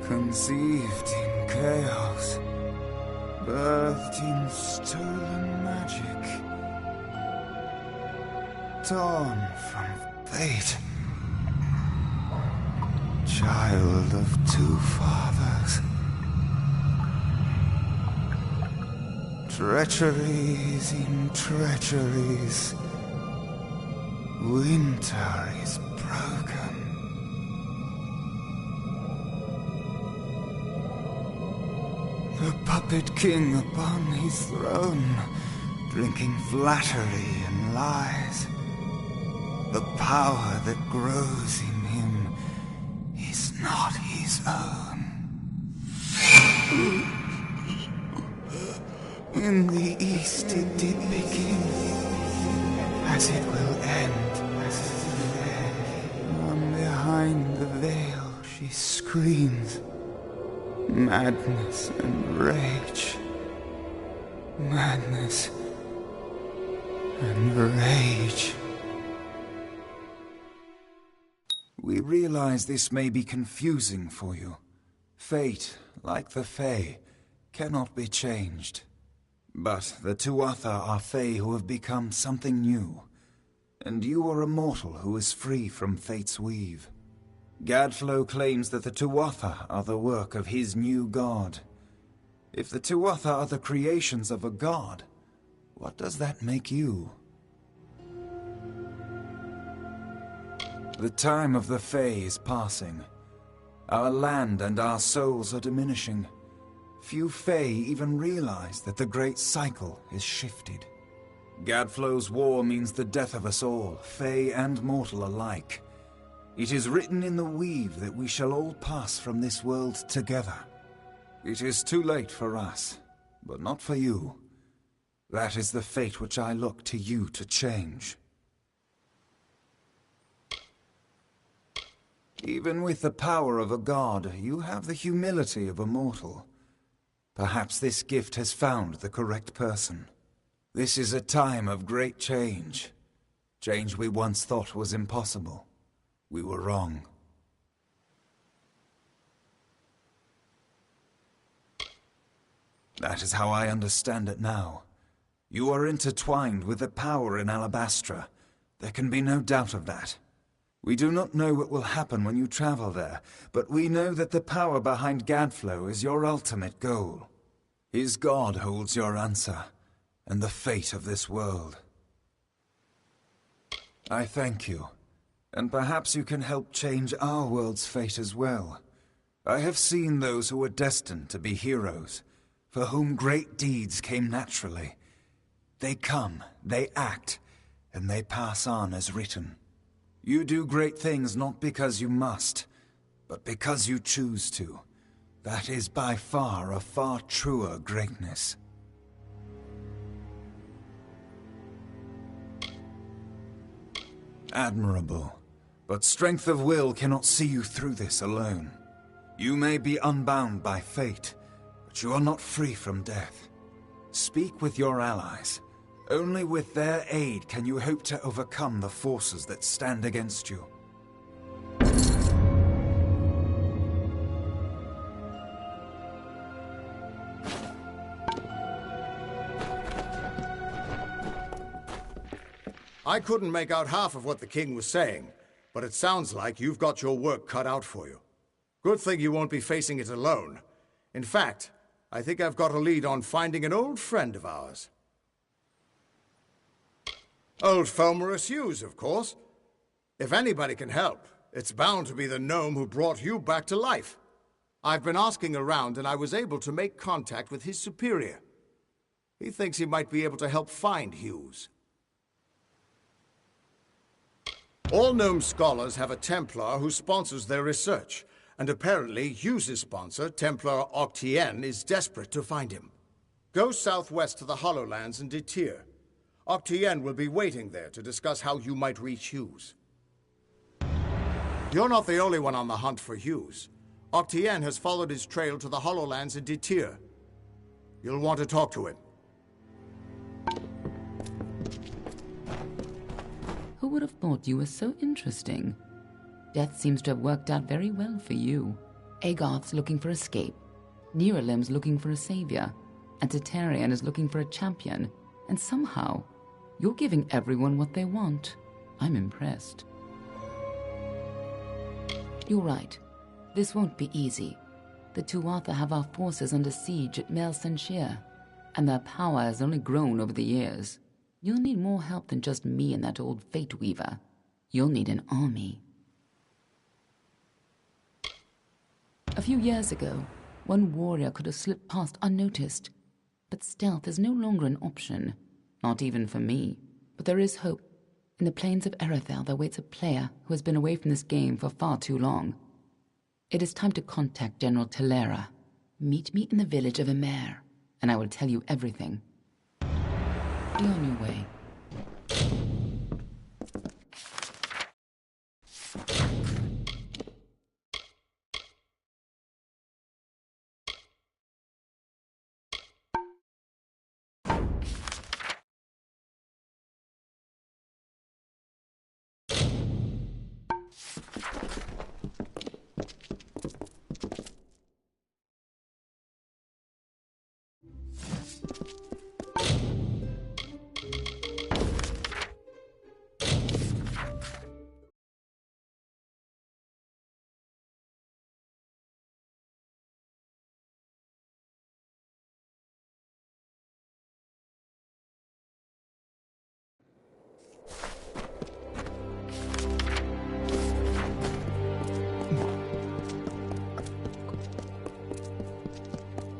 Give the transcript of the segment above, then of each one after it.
Conceived in chaos, birthed in stolen magic, torn from fate, child of two fathers. Treacheries in treacheries, winter is broken. The puppet king upon his throne, drinking flattery and lies. The power that grows in him is not his own. In the east it did begin, as it will end. From behind the veil she screams. Madness and rage. Madness and rage. We realize this may be confusing for you. Fate, like the Fae, cannot be changed. But the Tuatha are Fae who have become something new. And you are a mortal who is free from Fate's weave. Gadflow claims that the Tuatha are the work of his new god. If the Tuatha are the creations of a god, what does that make you? The time of the Fae is passing. Our land and our souls are diminishing. Few Fae even realize that the great cycle is shifted. Gadflow's war means the death of us all, Fae and mortal alike. It is written in the weave that we shall all pass from this world together. It is too late for us, but not for you. That is the fate which I look to you to change. Even with the power of a god, you have the humility of a mortal. Perhaps this gift has found the correct person. This is a time of great change. Change we once thought was impossible. We were wrong. That is how I understand it now. You are intertwined with the power in Alabastra. There can be no doubt of that. We do not know what will happen when you travel there, but we know that the power behind Gadflow is your ultimate goal. His god holds your answer, and the fate of this world. I thank you. And perhaps you can help change our world's fate as well. I have seen those who were destined to be heroes, for whom great deeds came naturally. They come, they act, and they pass on as written. You do great things not because you must, but because you choose to. That is by far a far truer greatness. Admirable. But strength of will cannot see you through this alone. You may be unbound by fate, but you are not free from death. Speak with your allies. Only with their aid can you hope to overcome the forces that stand against you. I couldn't make out half of what the king was saying, but it sounds like you've got your work cut out for you. Good thing you won't be facing it alone. In fact, I think I've got a lead on finding an old friend of ours. Old Fomorous Hughes, of course. If anybody can help, it's bound to be the gnome who brought you back to life. I've been asking around and I was able to make contact with his superior. He thinks he might be able to help find Hughes. All gnome scholars have a Templar who sponsors their research, and apparently Hughes' sponsor, Templar Octien, is desperate to find him. Go southwest to the Hollowlands and Detir. Octien will be waiting there to discuss how you might reach Hughes. You're not the only one on the hunt for Hughes. Octien has followed his trail to the Hollowlands and Detir. You'll want to talk to him. Who would have thought you were so interesting? Death seems to have worked out very well for you. Agarth's looking for escape, Neuralim's looking for a savior, and Tatarian is looking for a champion, and somehow, you're giving everyone what they want. I'm impressed. You're right. This won't be easy. The Tuatha have our forces under siege at Mel Senshir, and their power has only grown over the years. You'll need more help than just me and that old Fate Weaver. You'll need an army. A few years ago, one warrior could have slipped past unnoticed, but stealth is no longer an option, not even for me. But there is hope. In the plains of Erethel there waits a player who has been away from this game for far too long. It is time to contact General Telera. Meet me in the village of Emer, and I will tell you everything. Be on your way.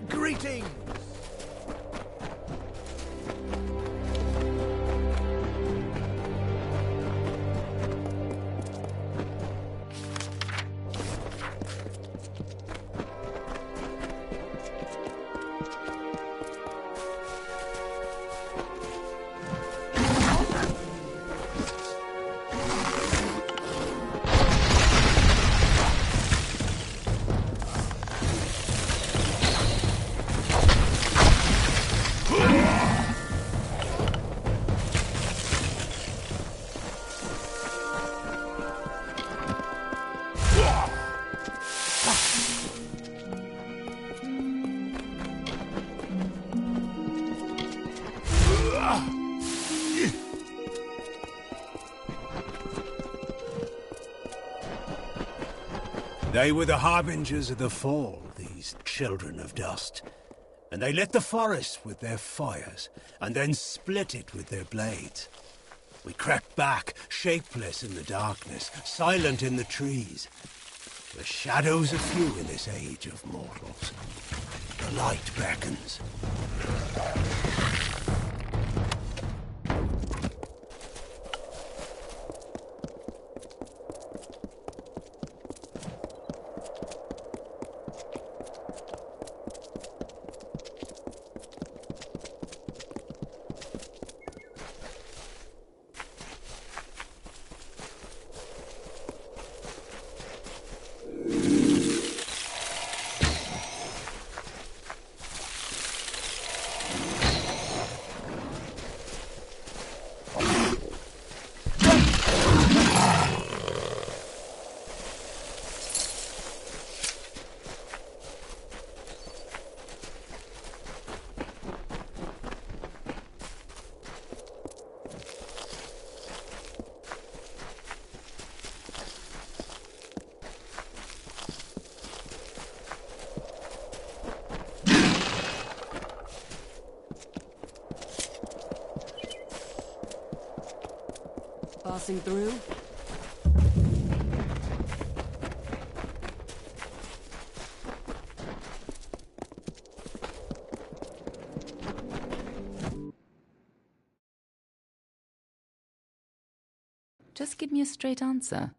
Greetings! They were the harbingers of the fall, these children of dust. And they lit the forest with their fires, and then split it with their blades. We crept back, shapeless in the darkness, silent in the trees. The shadows are few in this age of mortals. The light beckons. Passing through? Just give me a straight answer.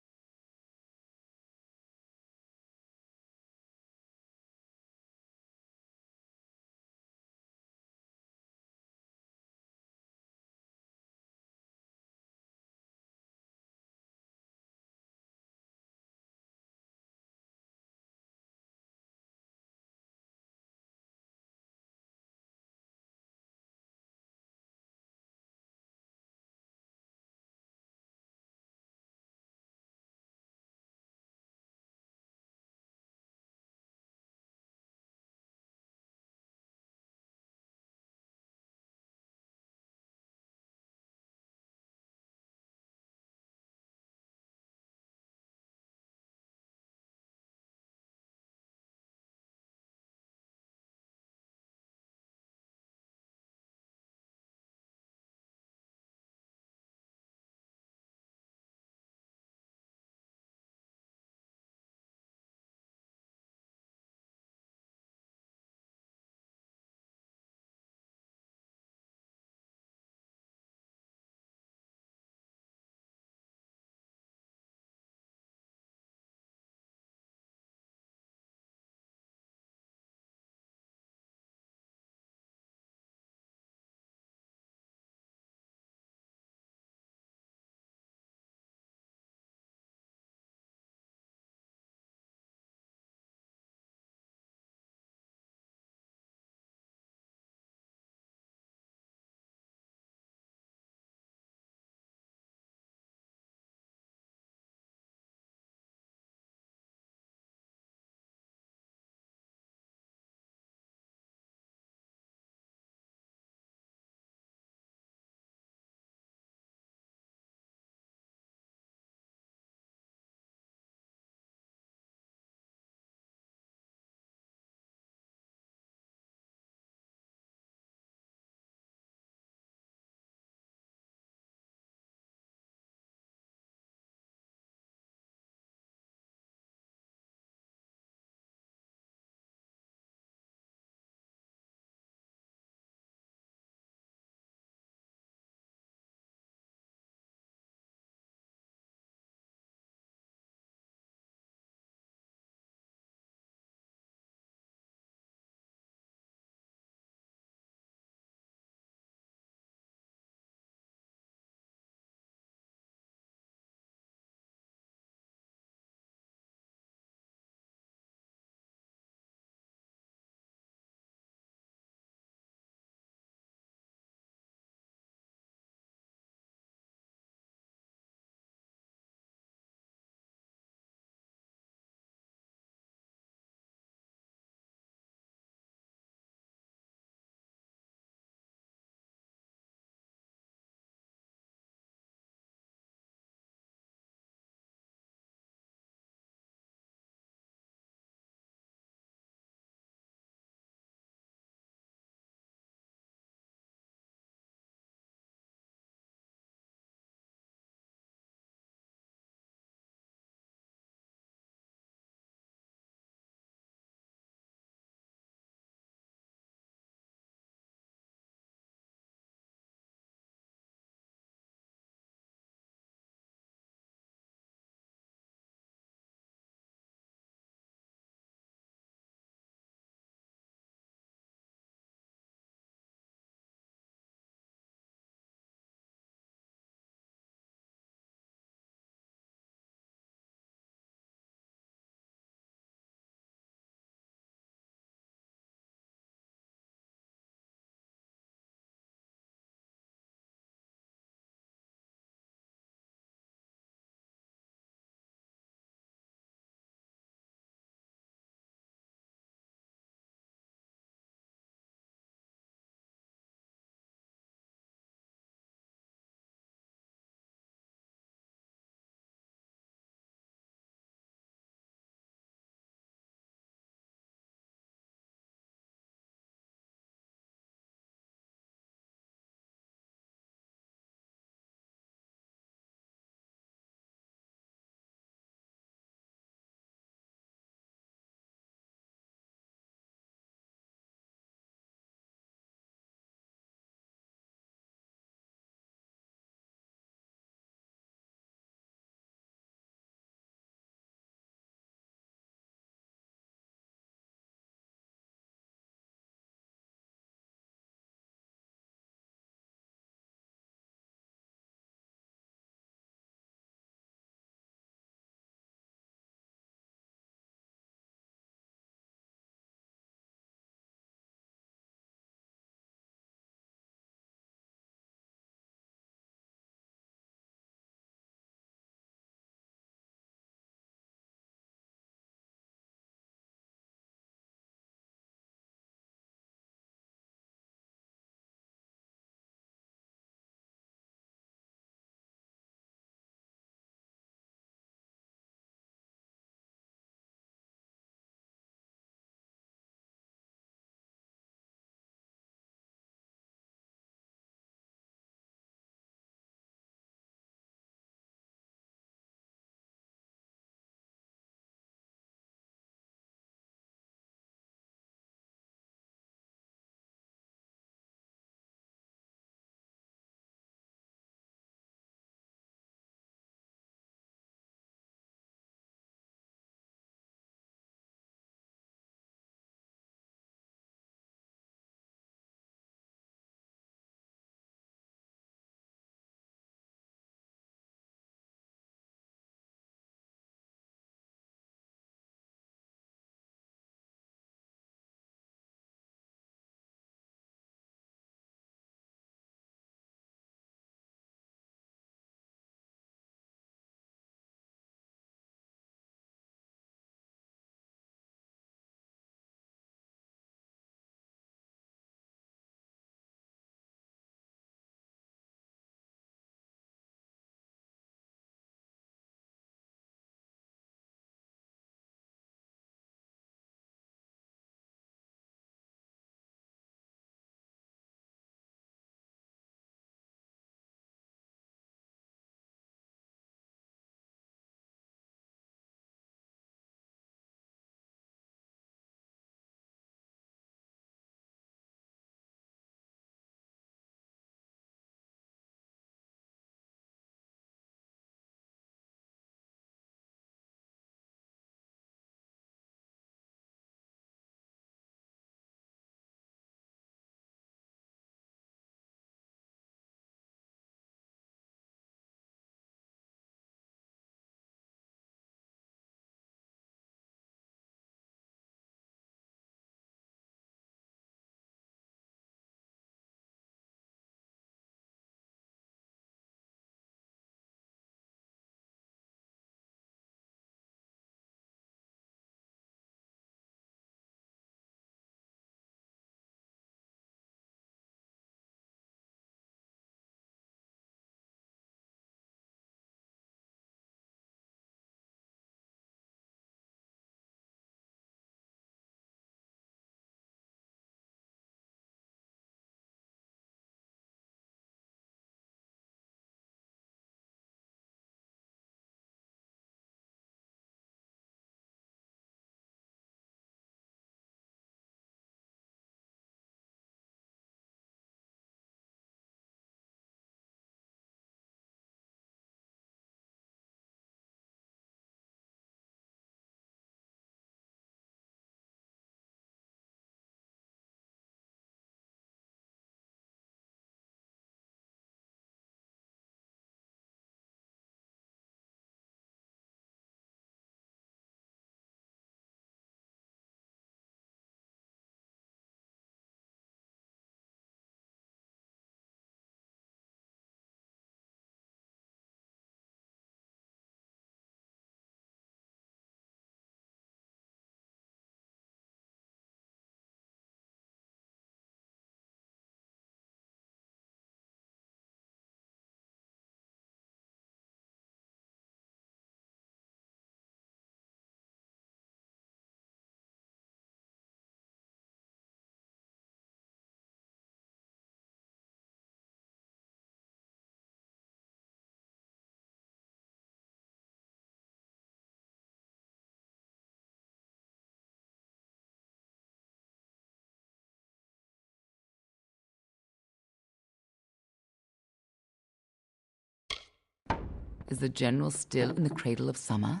Is the General still in the cradle of summer?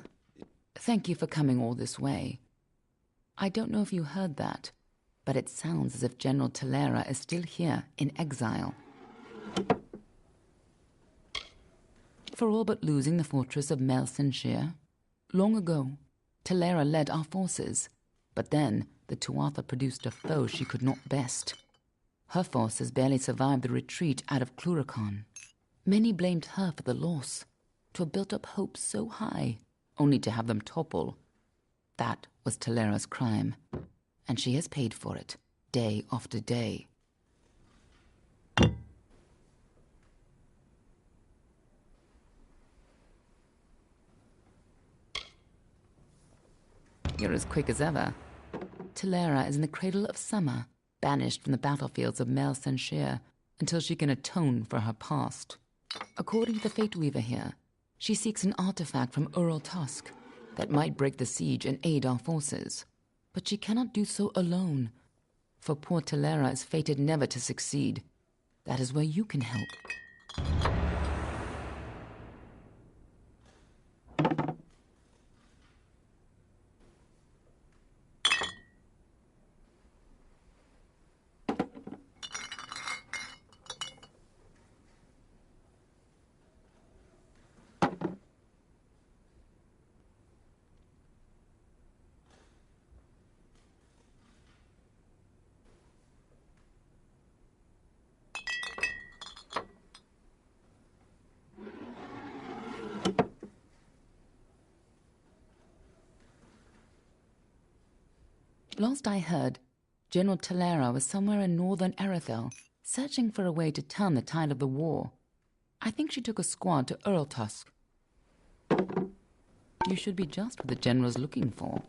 Thank you for coming all this way. I don't know if you heard that, but it sounds as if General Talera is still here in exile. For all but losing the fortress of Melsenshire. Long ago, Talera led our forces, but then the Tuatha produced a foe she could not best. Her forces barely survived the retreat out of Cluracan. Many blamed her for the loss, to have built up hopes so high, only to have them topple. That was Talera's crime, and she has paid for it, day after day. You're as quick as ever. Talera is in the cradle of summer, banished from the battlefields of Melsenshire until she can atone for her past. According to the Fate Weaver here, she seeks an artifact from Ural Tusk that might break the siege and aid our forces. But she cannot do so alone, for poor Talera is fated never to succeed. That is where you can help. Last I heard, General Talera was somewhere in northern Erethel, searching for a way to turn the tide of the war. I think she took a squad to Urltusk. You should be just what the General's looking for.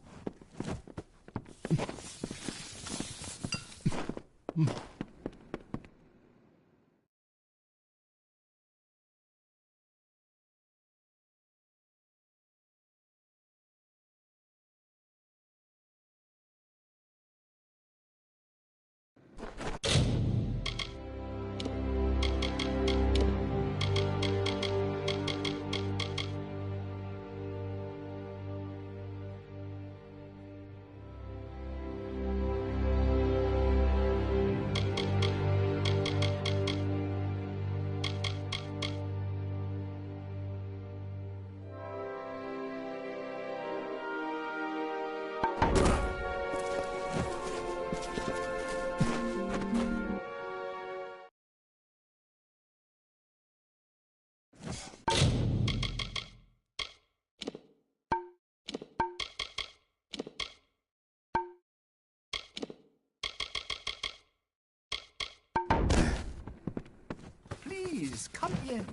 Please, come in.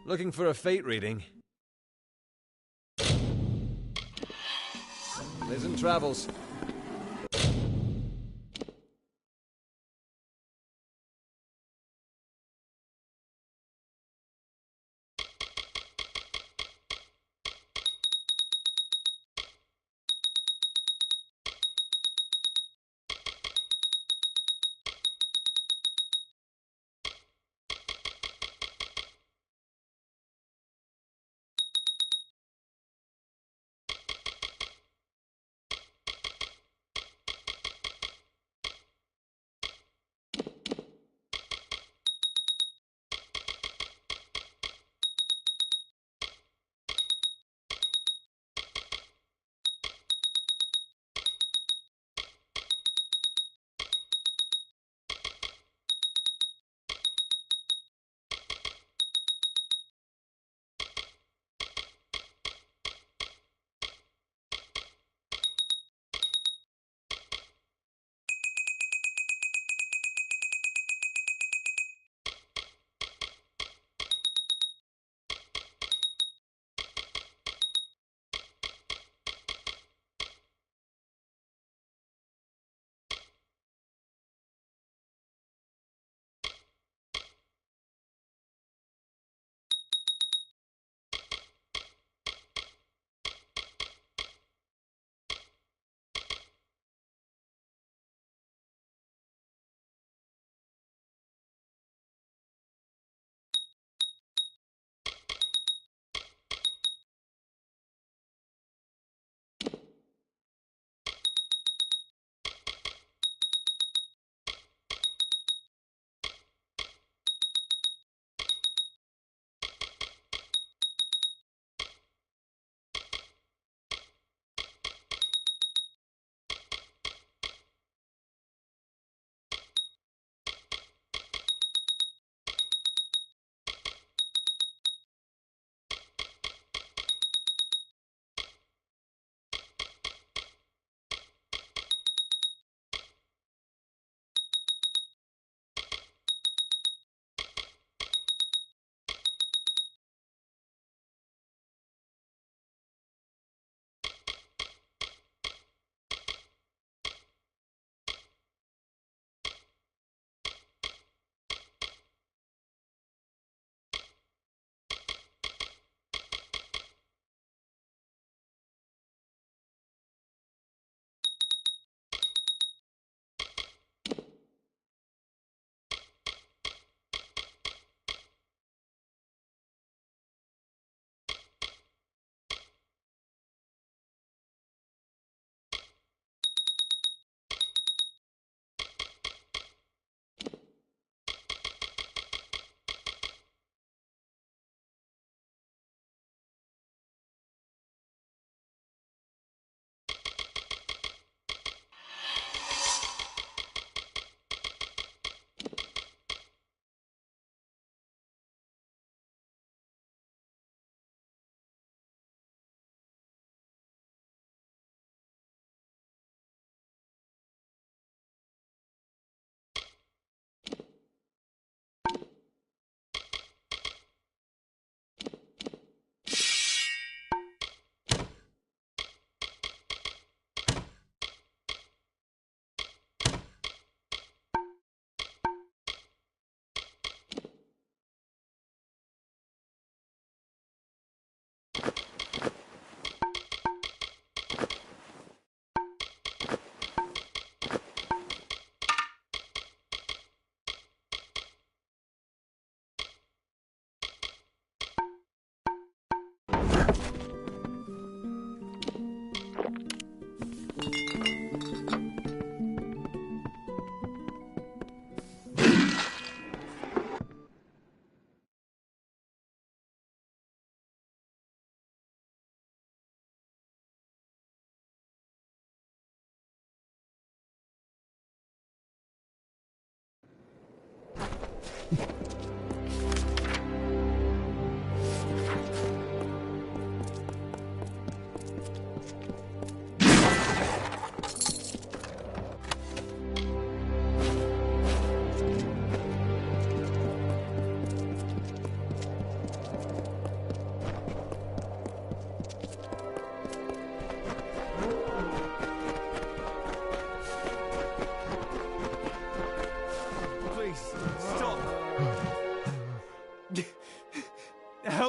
Looking for a fate reading? Pleasant travels.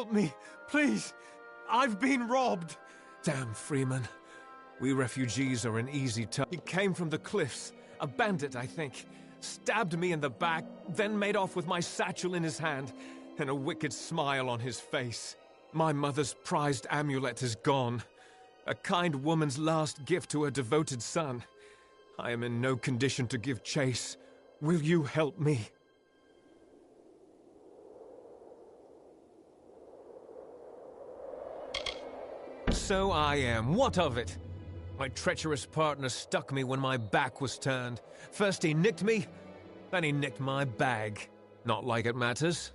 help me, please. I've been robbed. Damn, Freeman. We refugees are an easy target. He came from the cliffs. A bandit, I think. Stabbed me in the back, then made off with my satchel in his hand, and a wicked smile on his face. My mother's prized amulet is gone. A kind woman's last gift to her devoted son. I am in no condition to give chase. Will you help me? So I am. What of it? My treacherous partner stuck me when my back was turned. First he nicked me, then he nicked my bag. Not like it matters.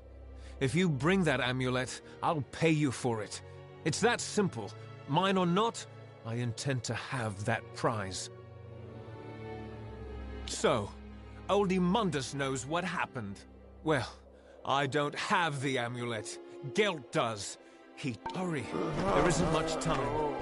If you bring that amulet, I'll pay you for it. It's that simple. Mine or not, I intend to have that prize. So, Oldie Mundus knows what happened. Well, I don't have the amulet. Gelt does. Hurry. There isn't much time.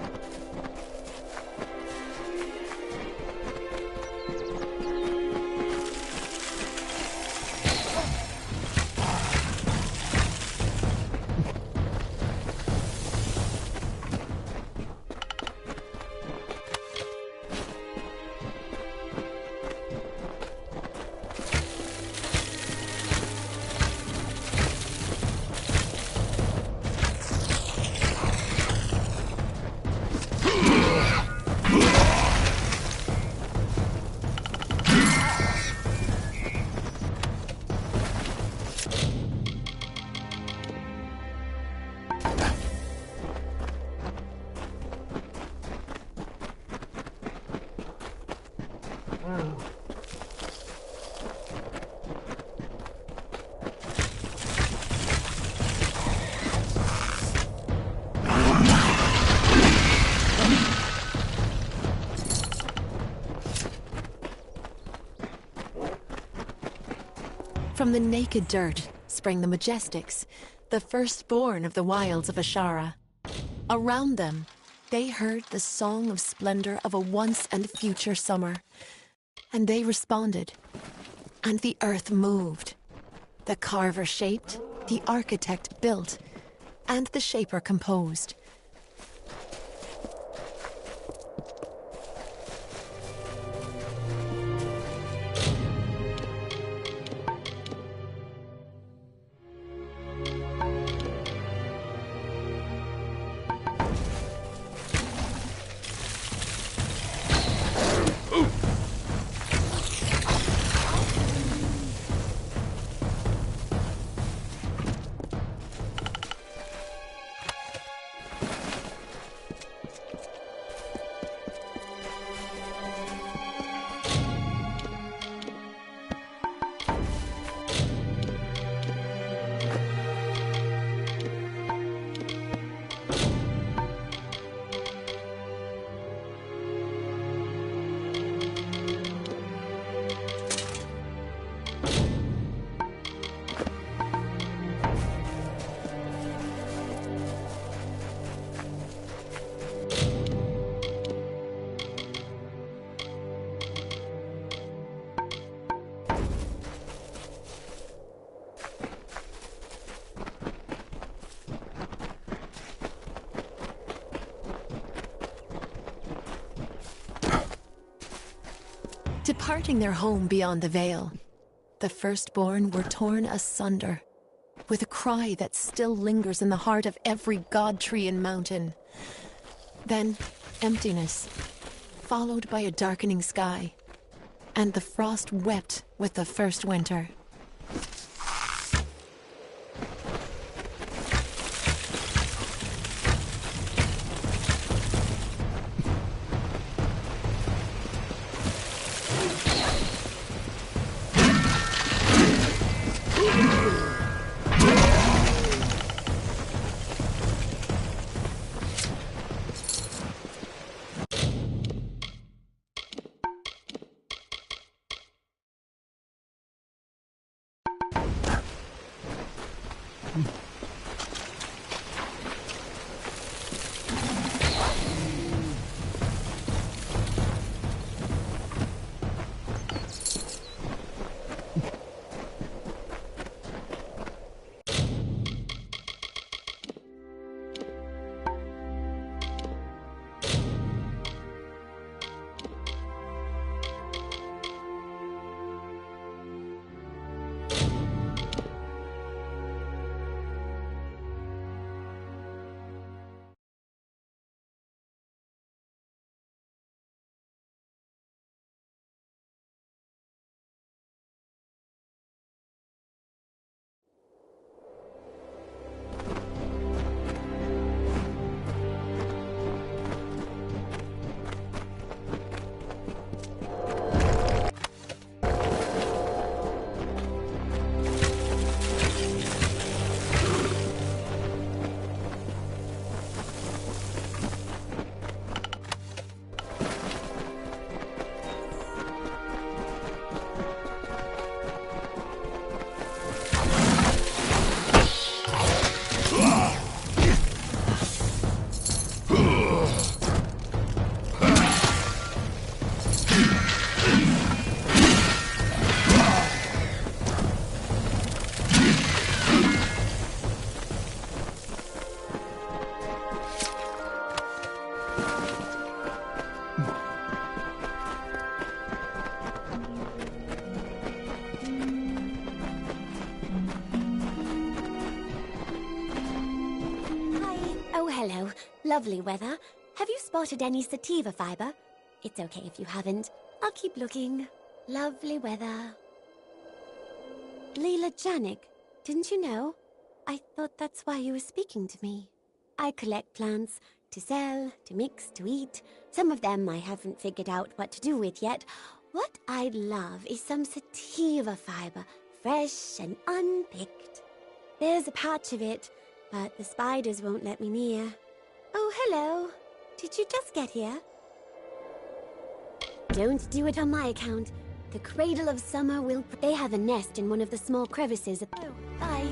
From the naked dirt sprang the Majestics, the firstborn of the wilds of Ashara. Around them, they heard the song of splendor of a once and future summer. And they responded. And the earth moved. The carver shaped, the architect built, and the shaper composed. Departing their home beyond the Veil, the firstborn were torn asunder, with a cry that still lingers in the heart of every god tree and mountain. Then, emptiness, followed by a darkening sky, and the frost wept with the first winter. hello. Lovely weather. Have you spotted any sativa fiber? It's okay if you haven't. I'll keep looking. Lovely weather. Leela Janik, didn't you know? I thought that's why you were speaking to me. I collect plants to sell, to mix, to eat. Some of them I haven't figured out what to do with yet. What I'd love is some sativa fiber, fresh and unpicked. There's a patch of it, but the spiders won't let me near. Oh, hello. Did you just get here? Don't do it on my account. The Cradle of Summer will... They have a nest in one of the small crevices. Oh, bye.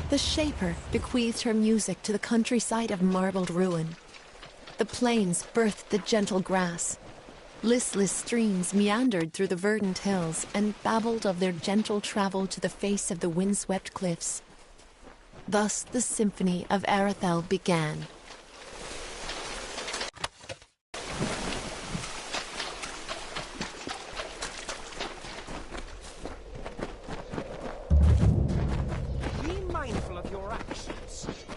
The Shaper bequeathed her music to the countryside of marbled ruin. The plains birthed the gentle grass. Listless streams meandered through the verdant hills and babbled of their gentle travel to the face of the windswept cliffs. Thus the symphony of Arathel began.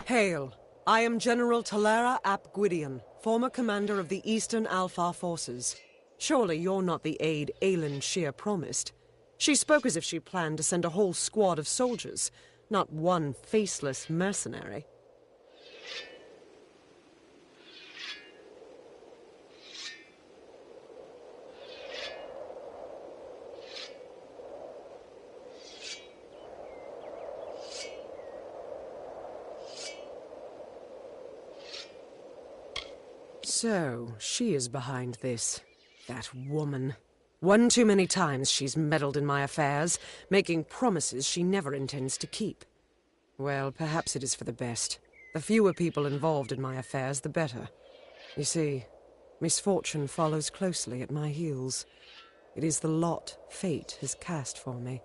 Hail! I am General Talera ap Gwydion, former commander of the Eastern Alfar forces. Surely you're not the aide Aelin Shear promised. She spoke as if she planned to send a whole squad of soldiers, not one faceless mercenary. So, she is behind this. That woman. One too many times she's meddled in my affairs, making promises she never intends to keep. Well, perhaps it is for the best. The fewer people involved in my affairs, the better. You see, misfortune follows closely at my heels. It is the lot fate has cast for me.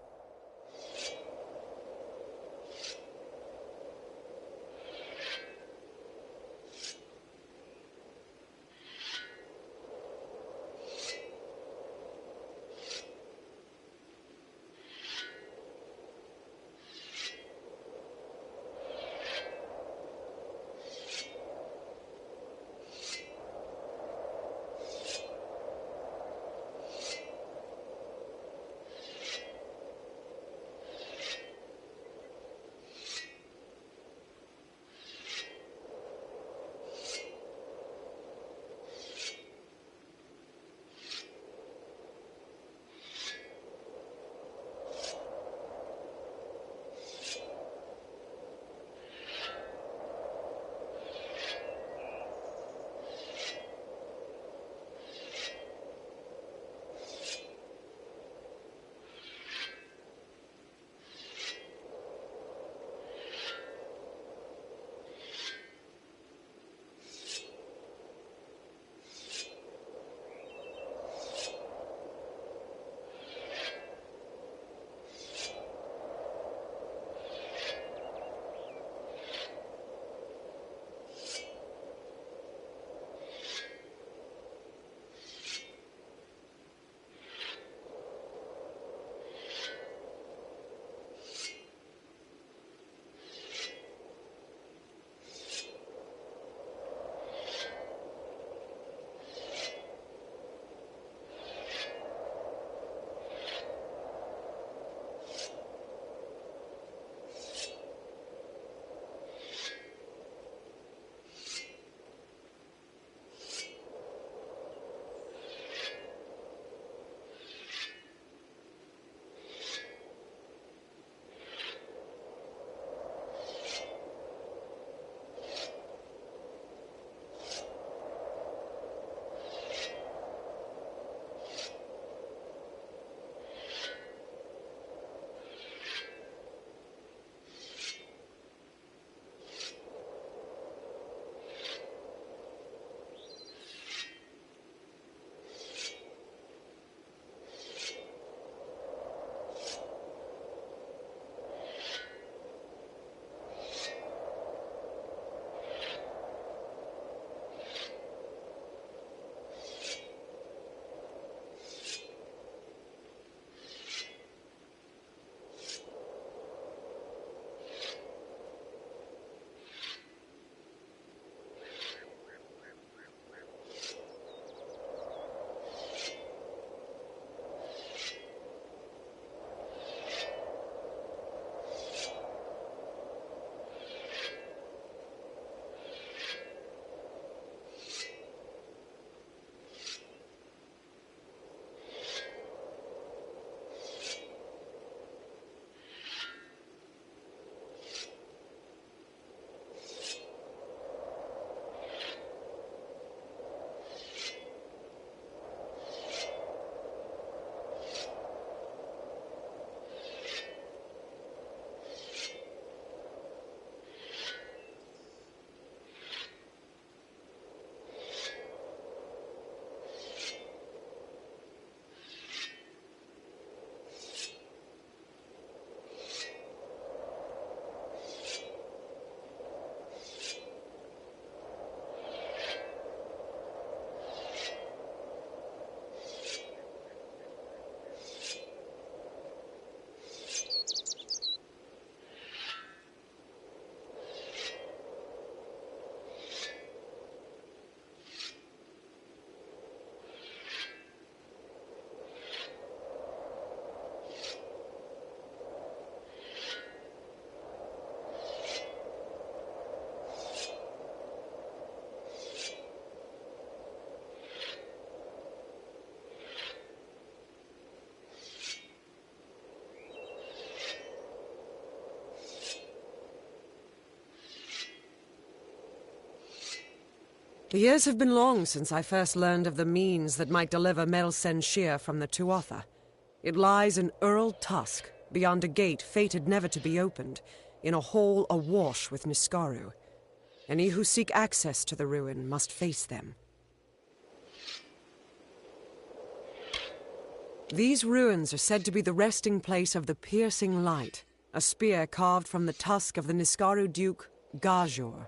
The years have been long since I first learned of the means that might deliver Mel Senshir from the Tuatha. It lies in Ural Tusk, beyond a gate fated never to be opened, in a hall awash with Niskaru. Any who seek access to the ruin must face them. These ruins are said to be the resting place of the Piercing Light, a spear carved from the tusk of the Niskaru Duke, Gajor.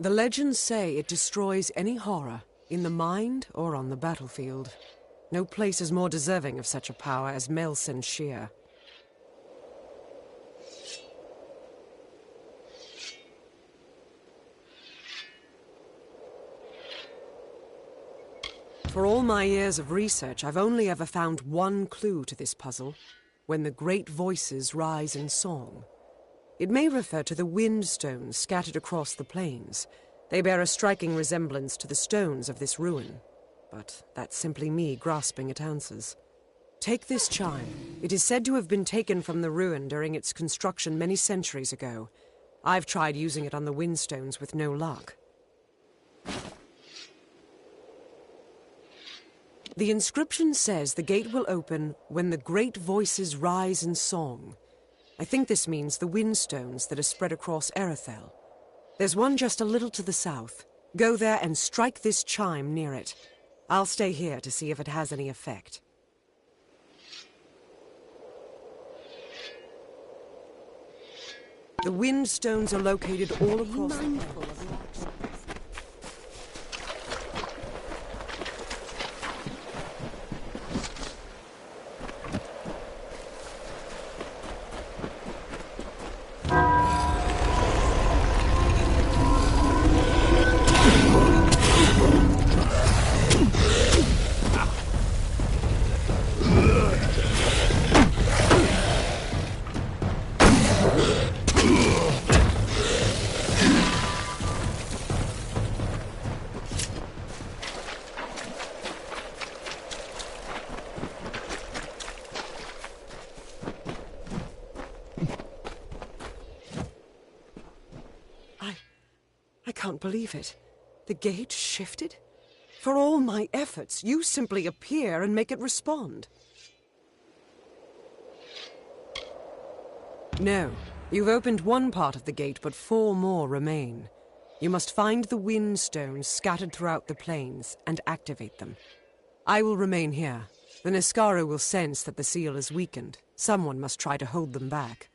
The legends say it destroys any horror, in the mind or on the battlefield. No place is more deserving of such a power as Mel Senshir. For all my years of research, I've only ever found one clue to this puzzle: when the great voices rise in song. It may refer to the wind stones scattered across the plains. They bear a striking resemblance to the stones of this ruin. But that's simply me grasping at answers. Take this chime. It is said to have been taken from the ruin during its construction many centuries ago. I've tried using it on the windstones with no luck. The inscription says the gate will open when the great voices rise in song. I think this means the windstones that are spread across Erethel. There's one just a little to the south. Go there and strike this chime near it. I'll stay here to see if it has any effect. The windstones are located all across the plains. I can't believe it. The gate shifted? For all my efforts, you simply appear and make it respond. No, you've opened one part of the gate, but 4 more remain. You must find the wind stones scattered throughout the plains and activate them. I will remain here. The Niskaru will sense that the seal is weakened. Someone must try to hold them back.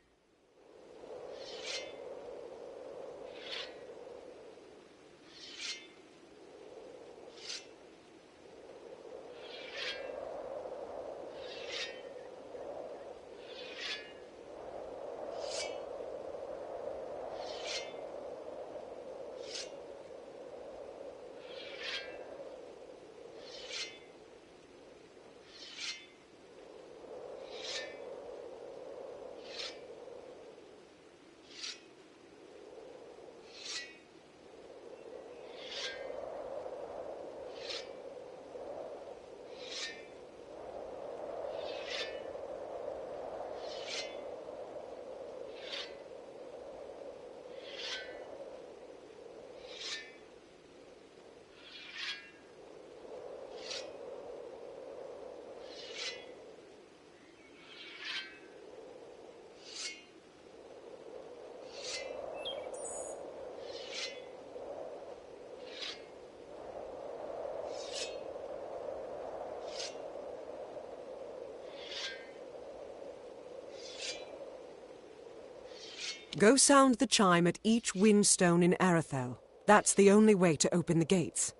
Go sound the chime at each windstone in Erethel. That's the only way to open the gates.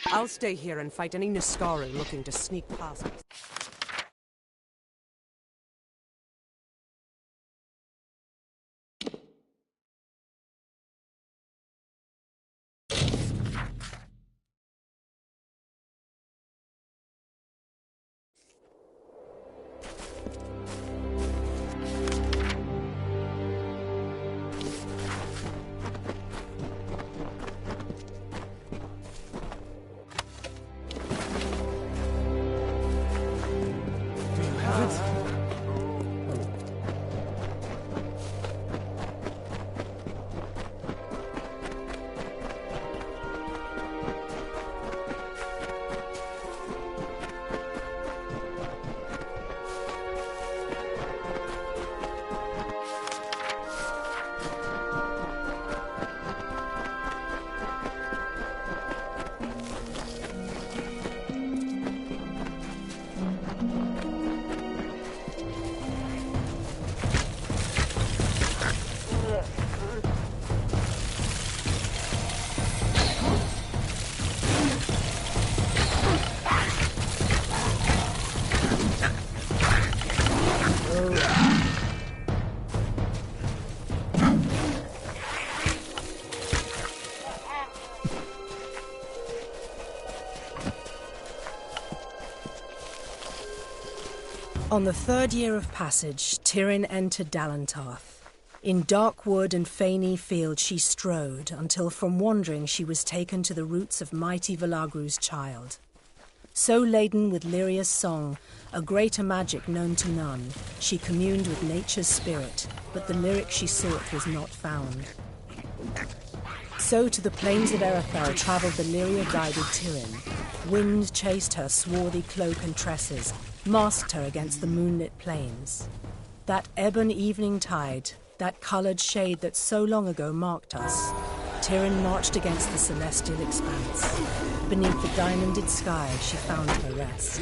I'll stay here and fight any Niskaru looking to sneak past us. On the third year of passage, Tyrion entered Dalantarth. In dark wood and fany field she strode, until from wandering she was taken to the roots of mighty Velagru's child. So laden with Lyria's song, a greater magic known to none, she communed with nature's spirit, but the lyric she sought was not found. So to the plains of Erethel travelled the Lyria-guided Tyrion. Wind chased her swarthy cloak and tresses, masked her against the moonlit plains. That ebon evening tide, that coloured shade that so long ago marked us, Tyrion marched against the celestial expanse. Beneath the diamonded sky she found her rest.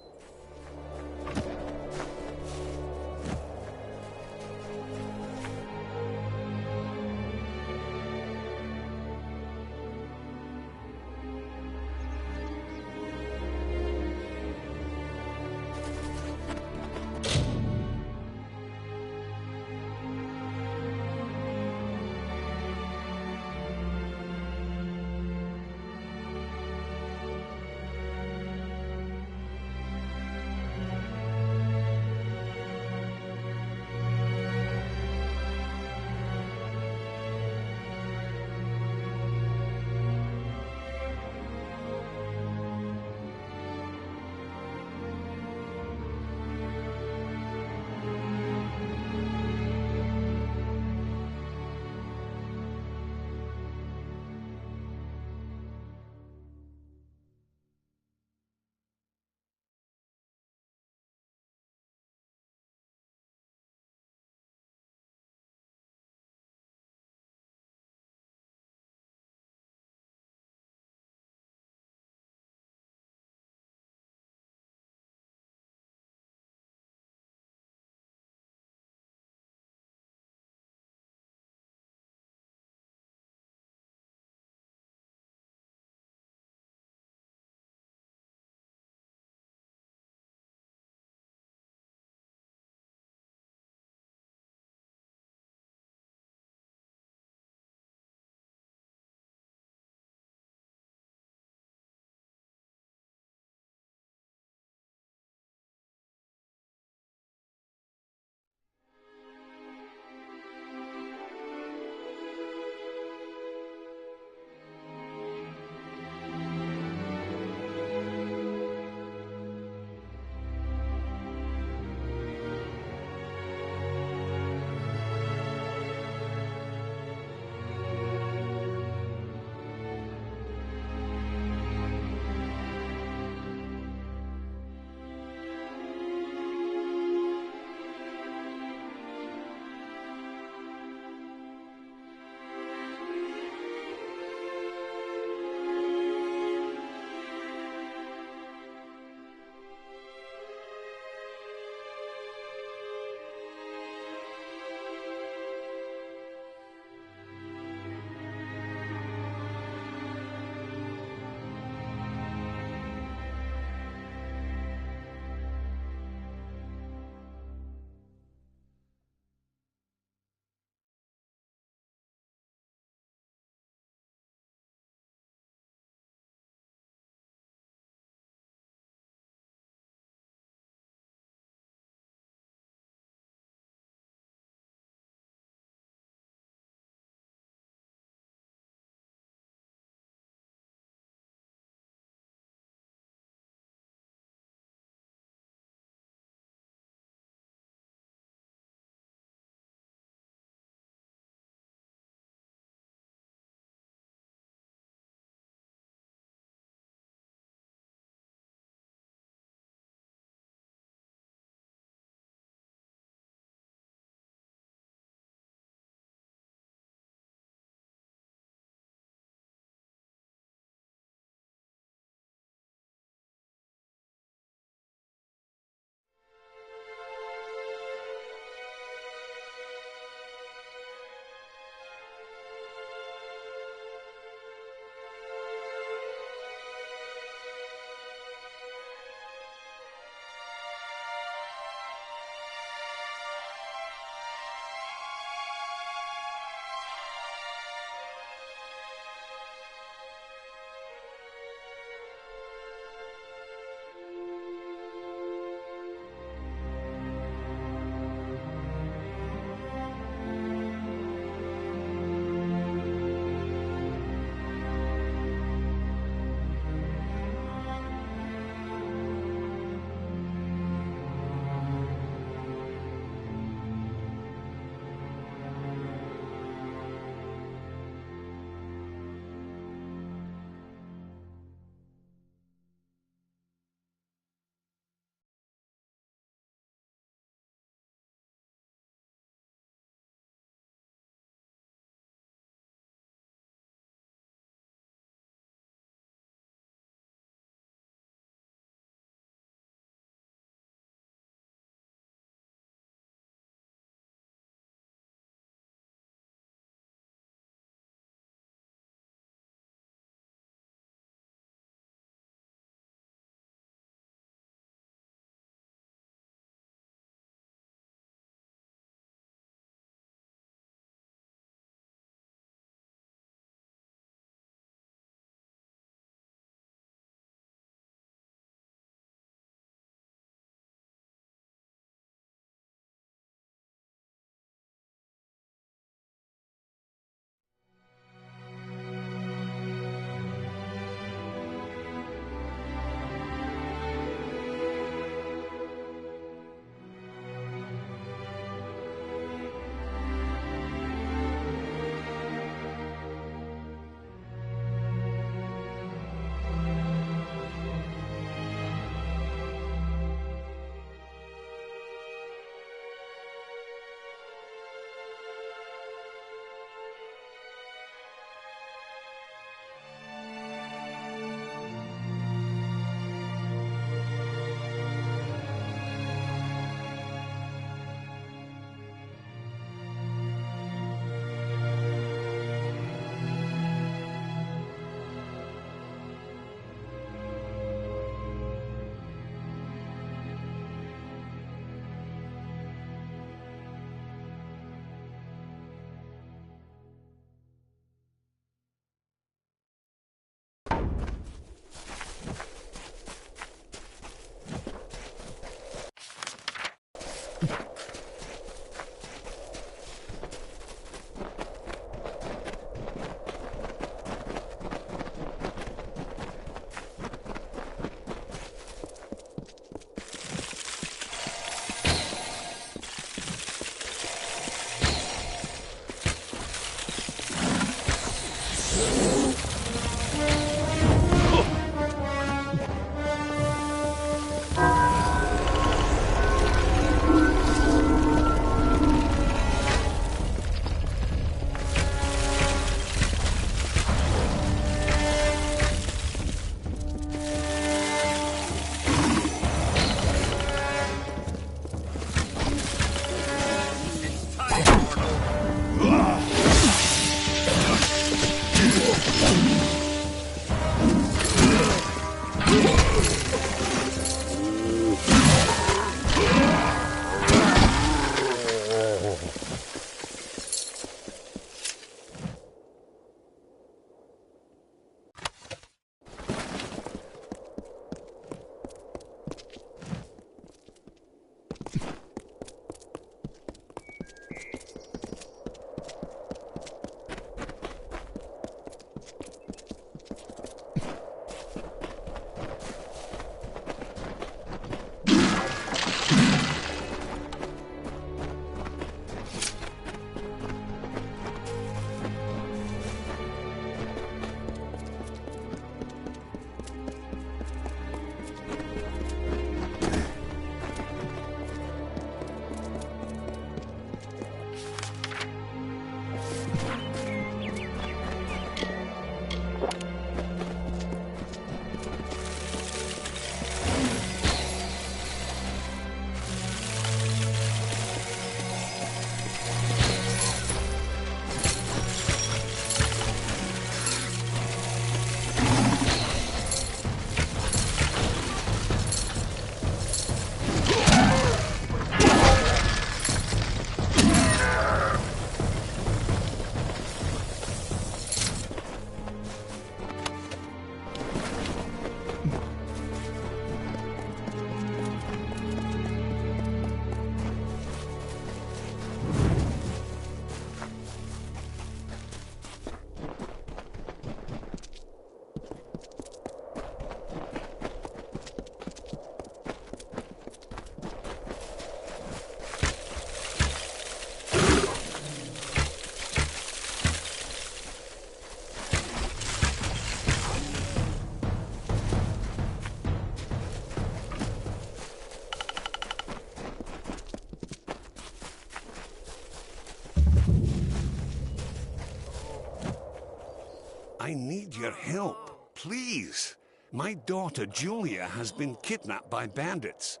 I need your help, please. My daughter Julia has been kidnapped by bandits.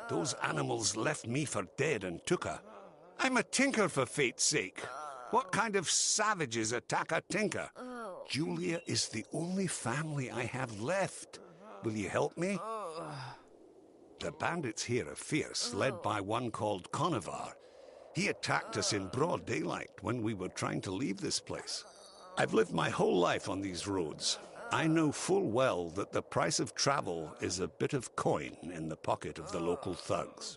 Those animals left me for dead and took her. I'm a tinker, for fate's sake. What kind of savages attack a tinker? Julia is the only family I have left. Will you help me? The bandits here are fierce, led by one called Conovar. He attacked us in broad daylight when we were trying to leave this place. I've lived my whole life on these roads. I know full well that the price of travel is a bit of coin in the pocket of the local thugs.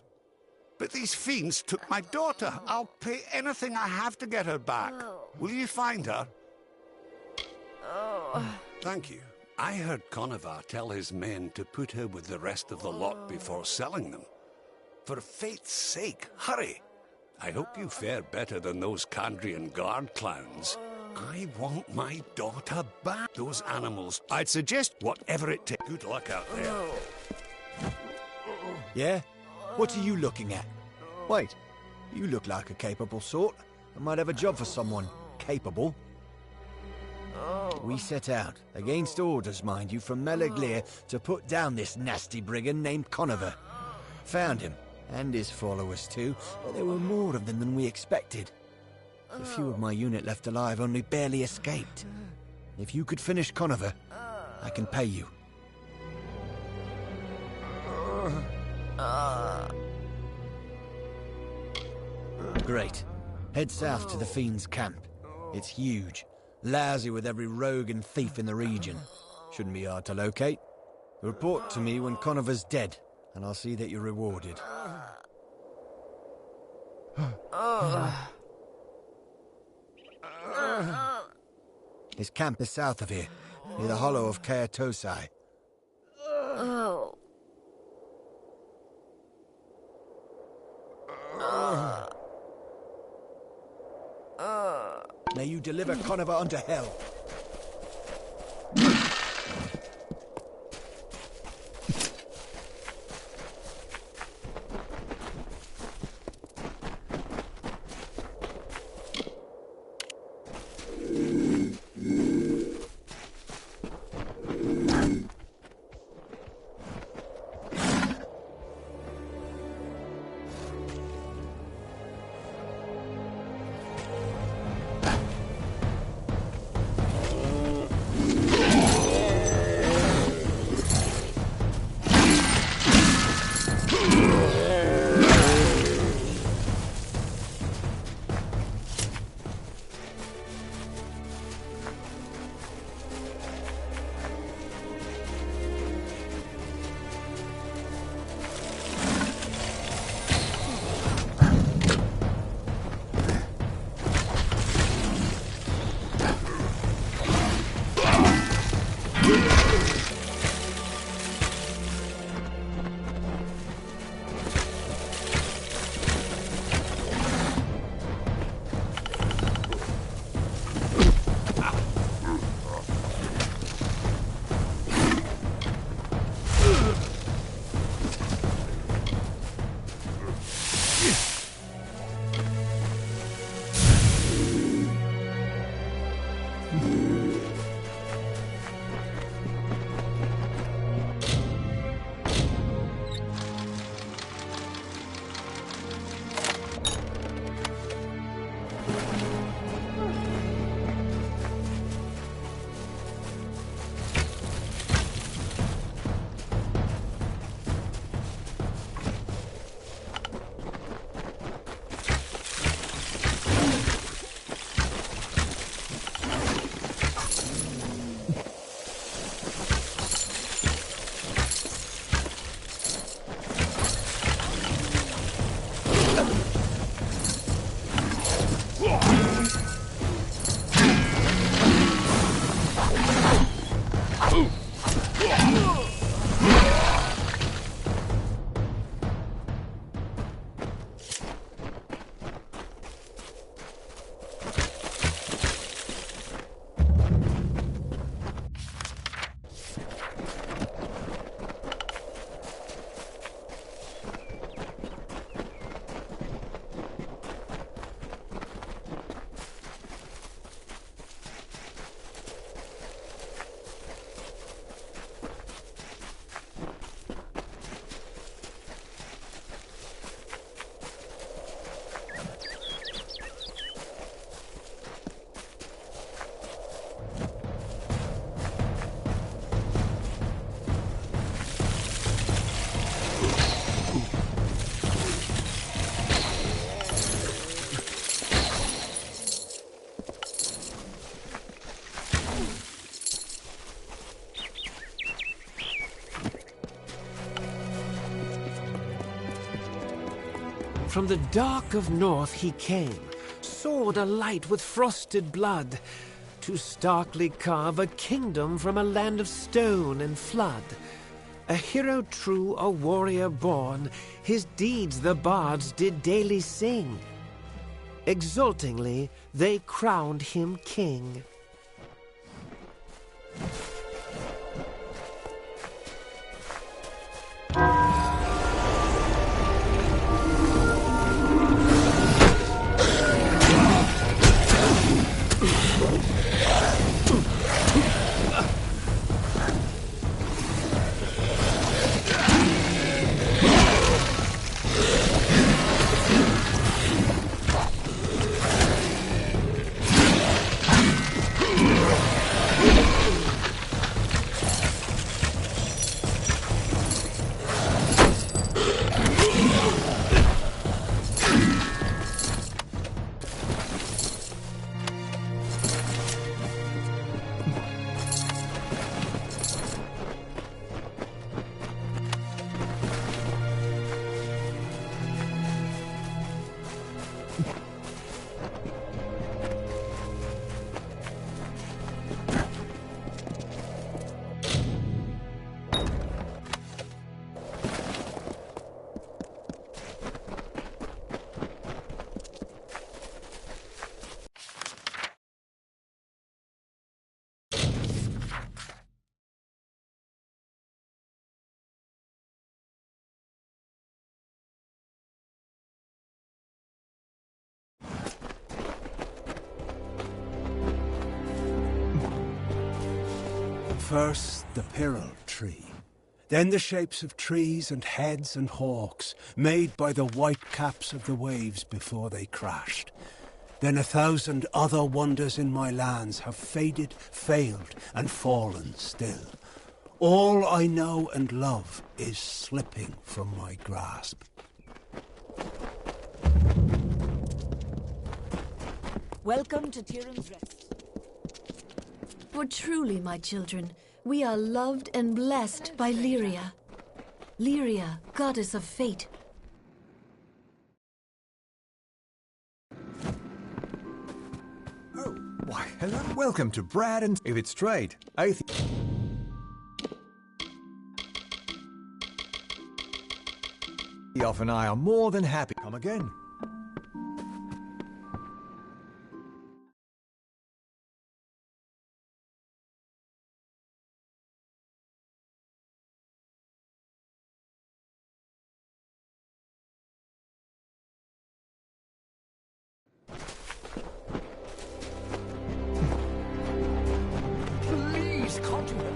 But these fiends took my daughter. I'll pay anything I have to get her back. Will you find her? Thank you. I heard Conovar tell his men to put her with the rest of the lot before selling them. For fate's sake, hurry! I hope you fare better than those Kandrian guard clowns. I want my daughter back. Those animals, I'd suggest whatever it takes. Good luck out there. Yeah? What are you looking at? Wait, you look like a capable sort. I might have a job for someone capable. We set out, against orders, mind you, from Meleglir to put down this nasty brigand named Conover. Found him, and his followers too, but there were more of them than we expected. The few of my unit left alive only barely escaped. If you could finish Conover, I can pay you. Great. Head south to the Fiend's camp. It's huge. Lousy with every rogue and thief in the region. Shouldn't be hard to locate. Report to me when Conover's dead, and I'll see that you're rewarded. His camp is south of here, near the hollow of Kaatosai. May you deliver Conover unto hell. From the dark of north he came, sword alight with frosted blood, to starkly carve a kingdom from a land of stone and flood. A hero true, a warrior born, his deeds the bards did daily sing. Exultingly they crowned him king. First, the Pyrrhal tree. Then the shapes of trees and heads and hawks, made by the white caps of the waves before they crashed. Then 1,000 other wonders in my lands have faded, failed, and fallen still. All I know and love is slipping from my grasp. Welcome to Tyrion's Rest. For truly, my children, we are loved and blessed by Lyria. Lyria, goddess of fate. Oh, why, hello. Welcome to Brad and... If it's trade, Yoff and I are more than happy. Come again. Please, can't you help?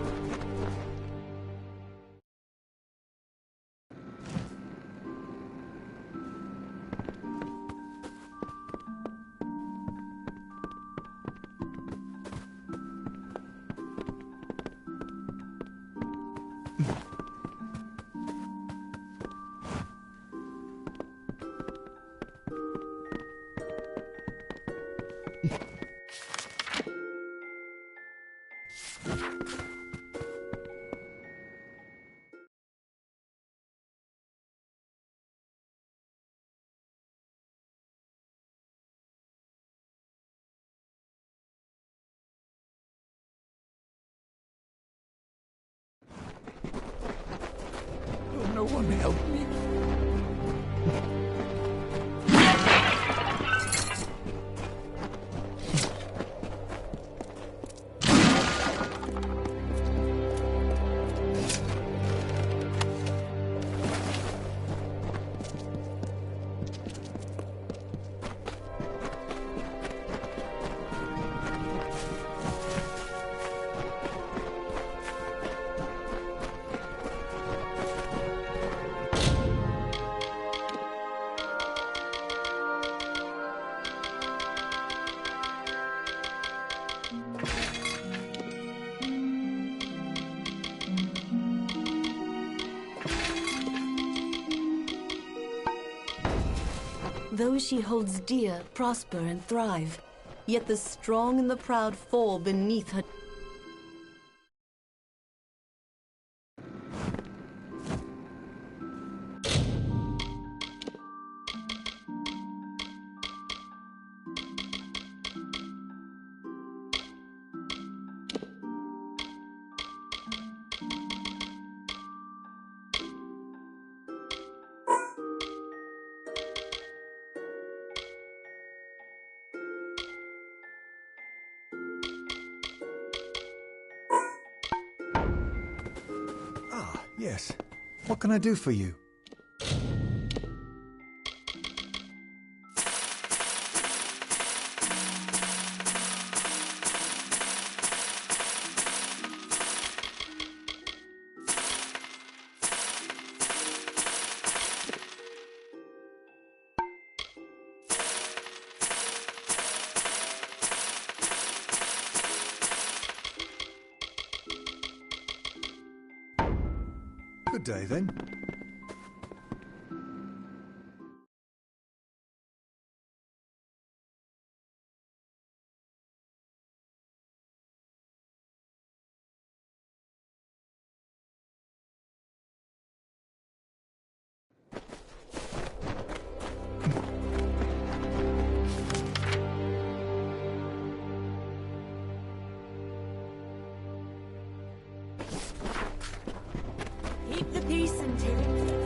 Will no one help me? Those she holds dear prosper and thrive, yet the strong and the proud fall beneath her. Yes. What can I do for you? Good day, then. Keep the peace until...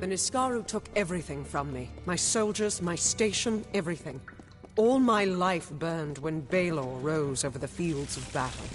The Niskaru took everything from me. My soldiers, my station, everything. All my life burned when Baelor rose over the fields of battle.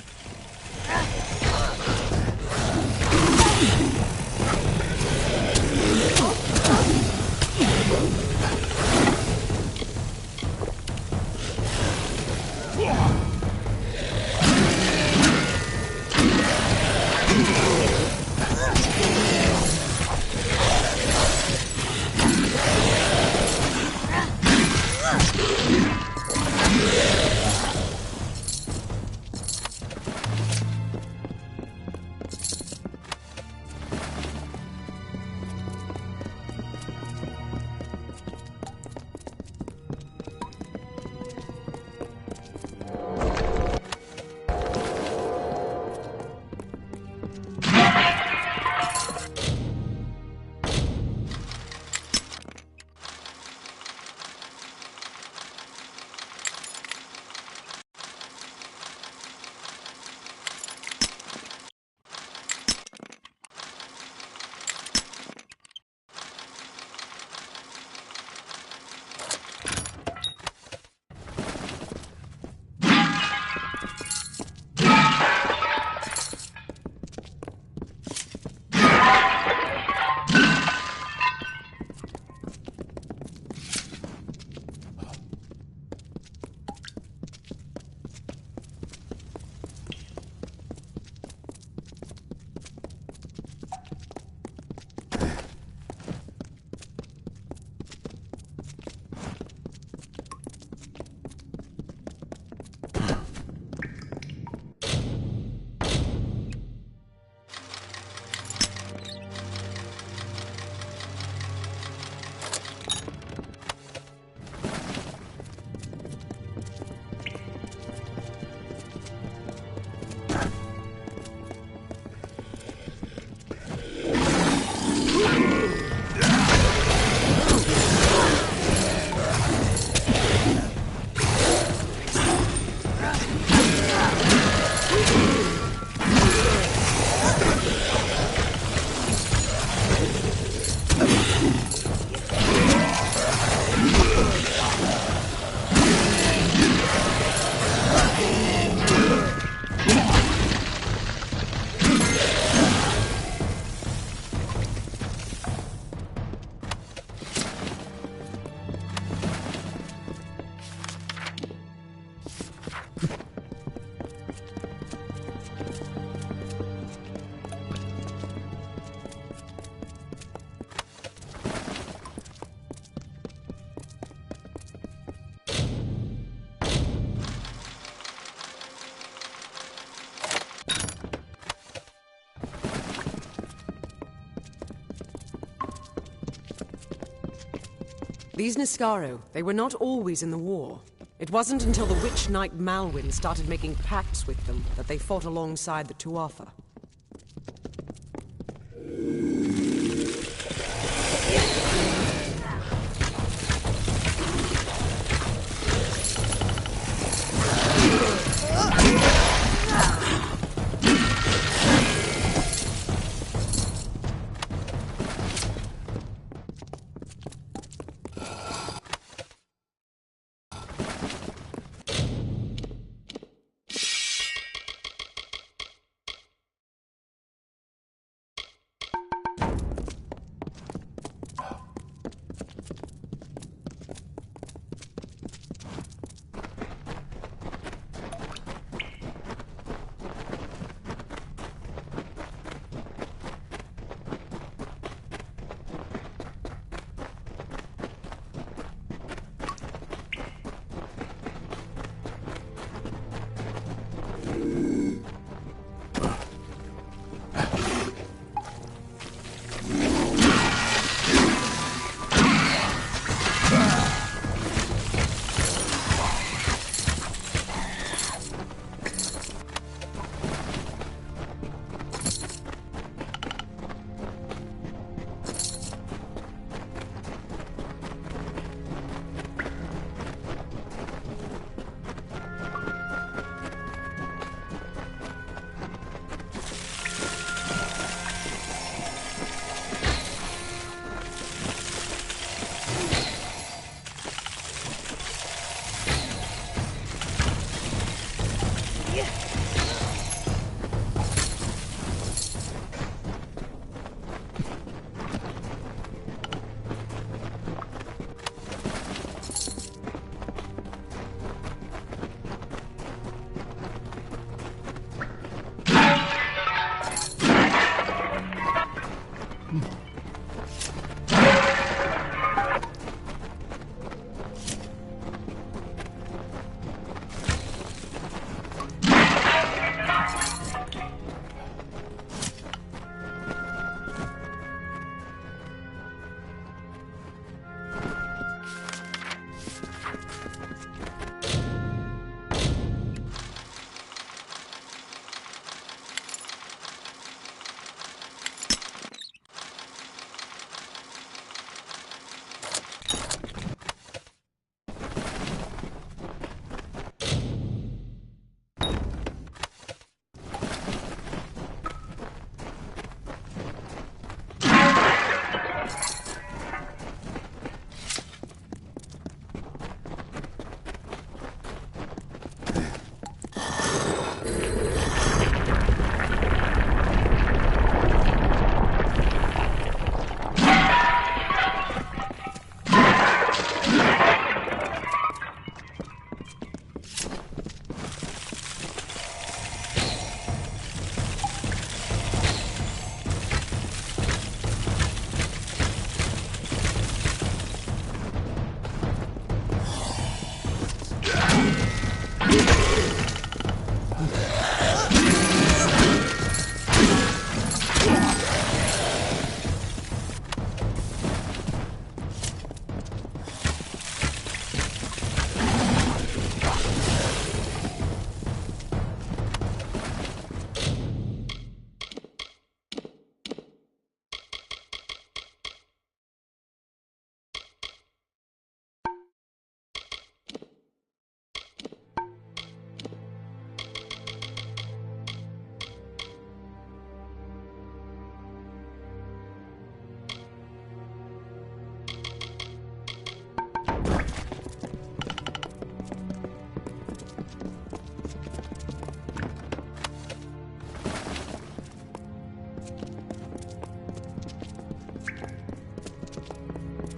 These Niskaru, they were not always in the war. It wasn't until the Witch Knight Malwyn started making pacts with them that they fought alongside the Tuatha.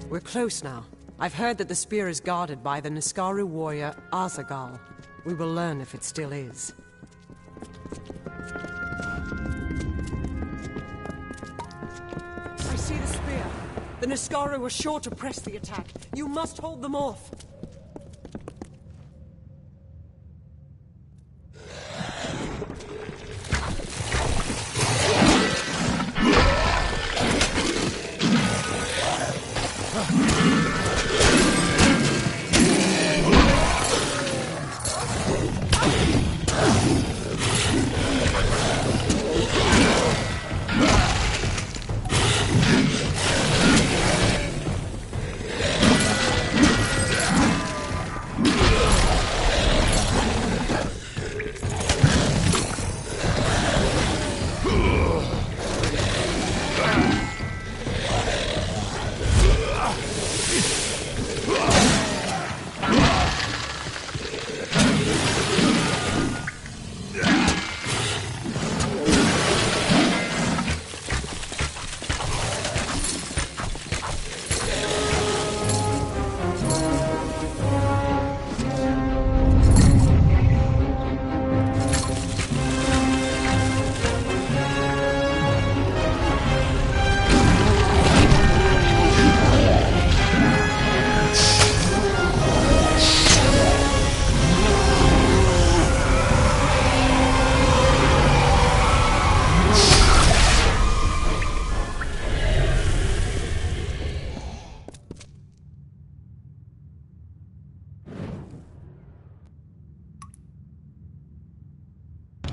We're close now. I've heard that the spear is guarded by the Niskaru warrior Azagal. We will learn if it still is. I see the spear. The Niskaru were sure to press the attack. You must hold them off.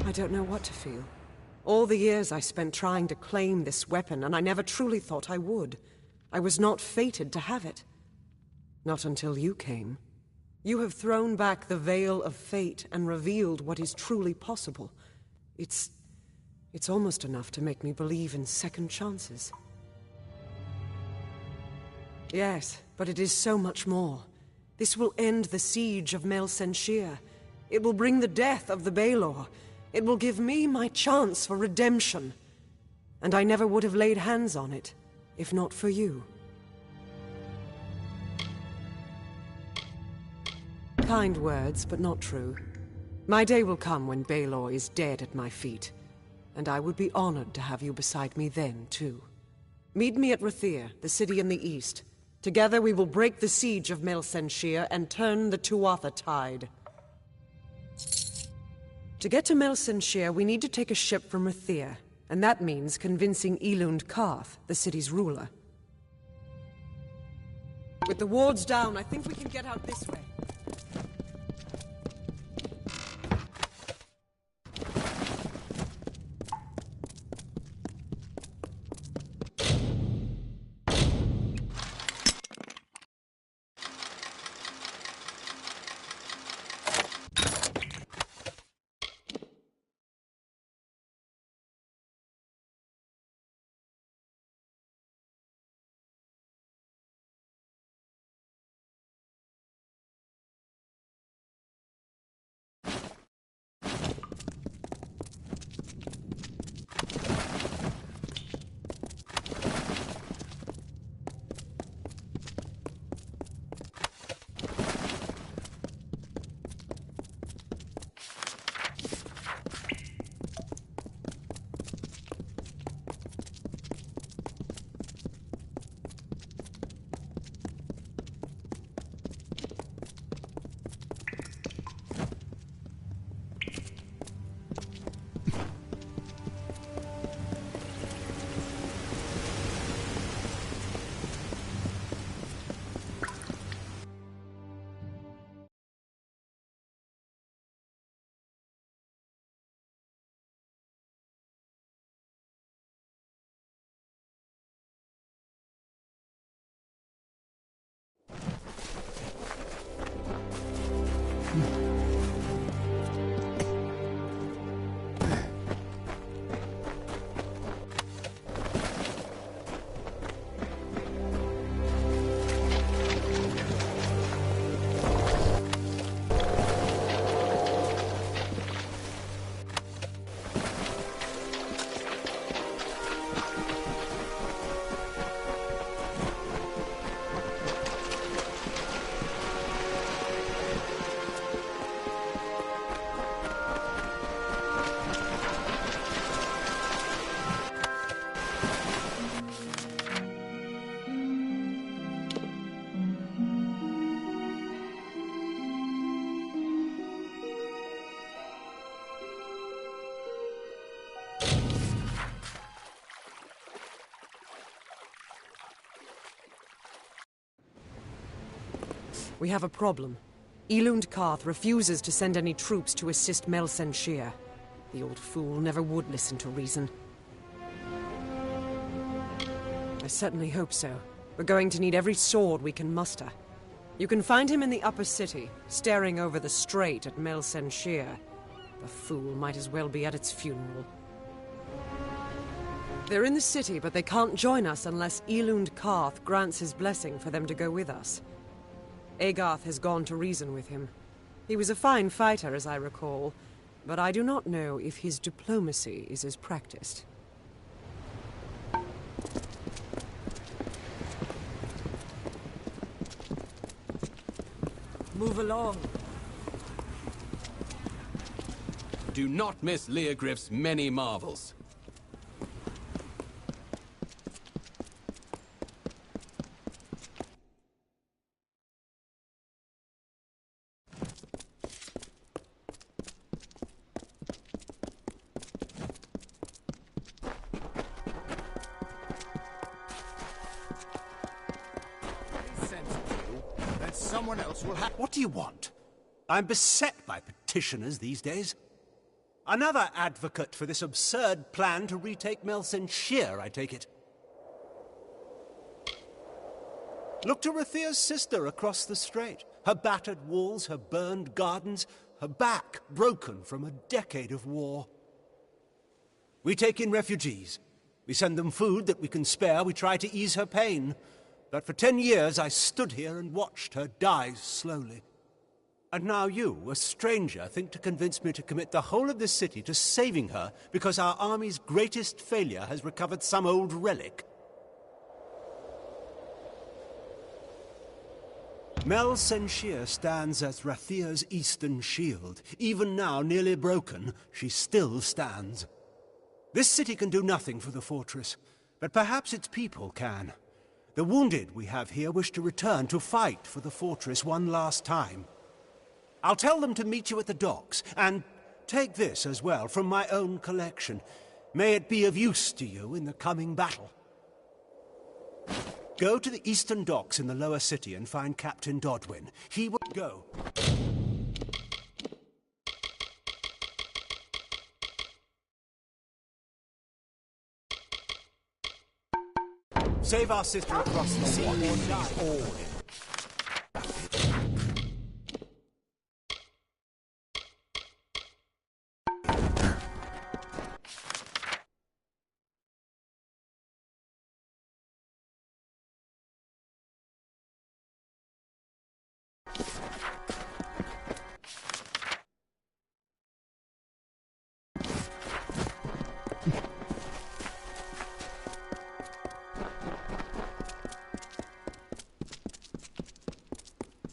I don't know what to feel. All the years I spent trying to claim this weapon, and I never truly thought I would. I was not fated to have it. Not until you came. You have thrown back the veil of fate and revealed what is truly possible. It's almost enough to make me believe in second chances. Yes, but it is so much more. This will end the siege of Mel Senshir. It will bring the death of the Baelor. It will give me my chance for redemption. And I never would have laid hands on it, if not for you. Kind words, but not true. My day will come when Baelor is dead at my feet, and I would be honored to have you beside me then, too. Meet me at Rathir, the city in the east. Together we will break the siege of Mel Senshir and turn the Tuatha tide. To get to Mel Senshir, we need to take a ship from Rathir, and that means convincing Elund Karth, the city's ruler. With the wards down, I think we can get out this way. We have a problem. Elund Karth refuses to send any troops to assist Mel Senshir. The old fool never would listen to reason. I certainly hope so. We're going to need every sword we can muster. You can find him in the upper city, staring over the strait at Melsenshir. The fool might as well be at its funeral. They're in the city, but they can't join us unless Elund Karth grants his blessing for them to go with us. Agarth has gone to reason with him. He was a fine fighter, as I recall, but I do not know if his diplomacy is as practiced. Move along. Do not miss Leogriff's many marvels. Someone else will have... What do you want? I'm beset by petitioners these days. Another advocate for this absurd plan to retake Melsenshir, I take it. Look to Rathia's sister across the strait. Her battered walls, her burned gardens, her back broken from a decade of war. We take in refugees. We send them food that we can spare. We try to ease her pain. But for 10 years I stood here and watched her die slowly. And now you, a stranger, think to convince me to commit the whole of this city to saving her because our army's greatest failure has recovered some old relic. Melsenshir stands as Rathia's eastern shield. Even now, nearly broken, she still stands. This city can do nothing for the fortress, but perhaps its people can. The wounded we have here wish to return to fight for the fortress one last time. I'll tell them to meet you at the docks, and take this as well from my own collection. May it be of use to you in the coming battle. Go to the eastern docks in the lower city and find Captain Dodwin. He will go. Save our sister across the sea or die. All.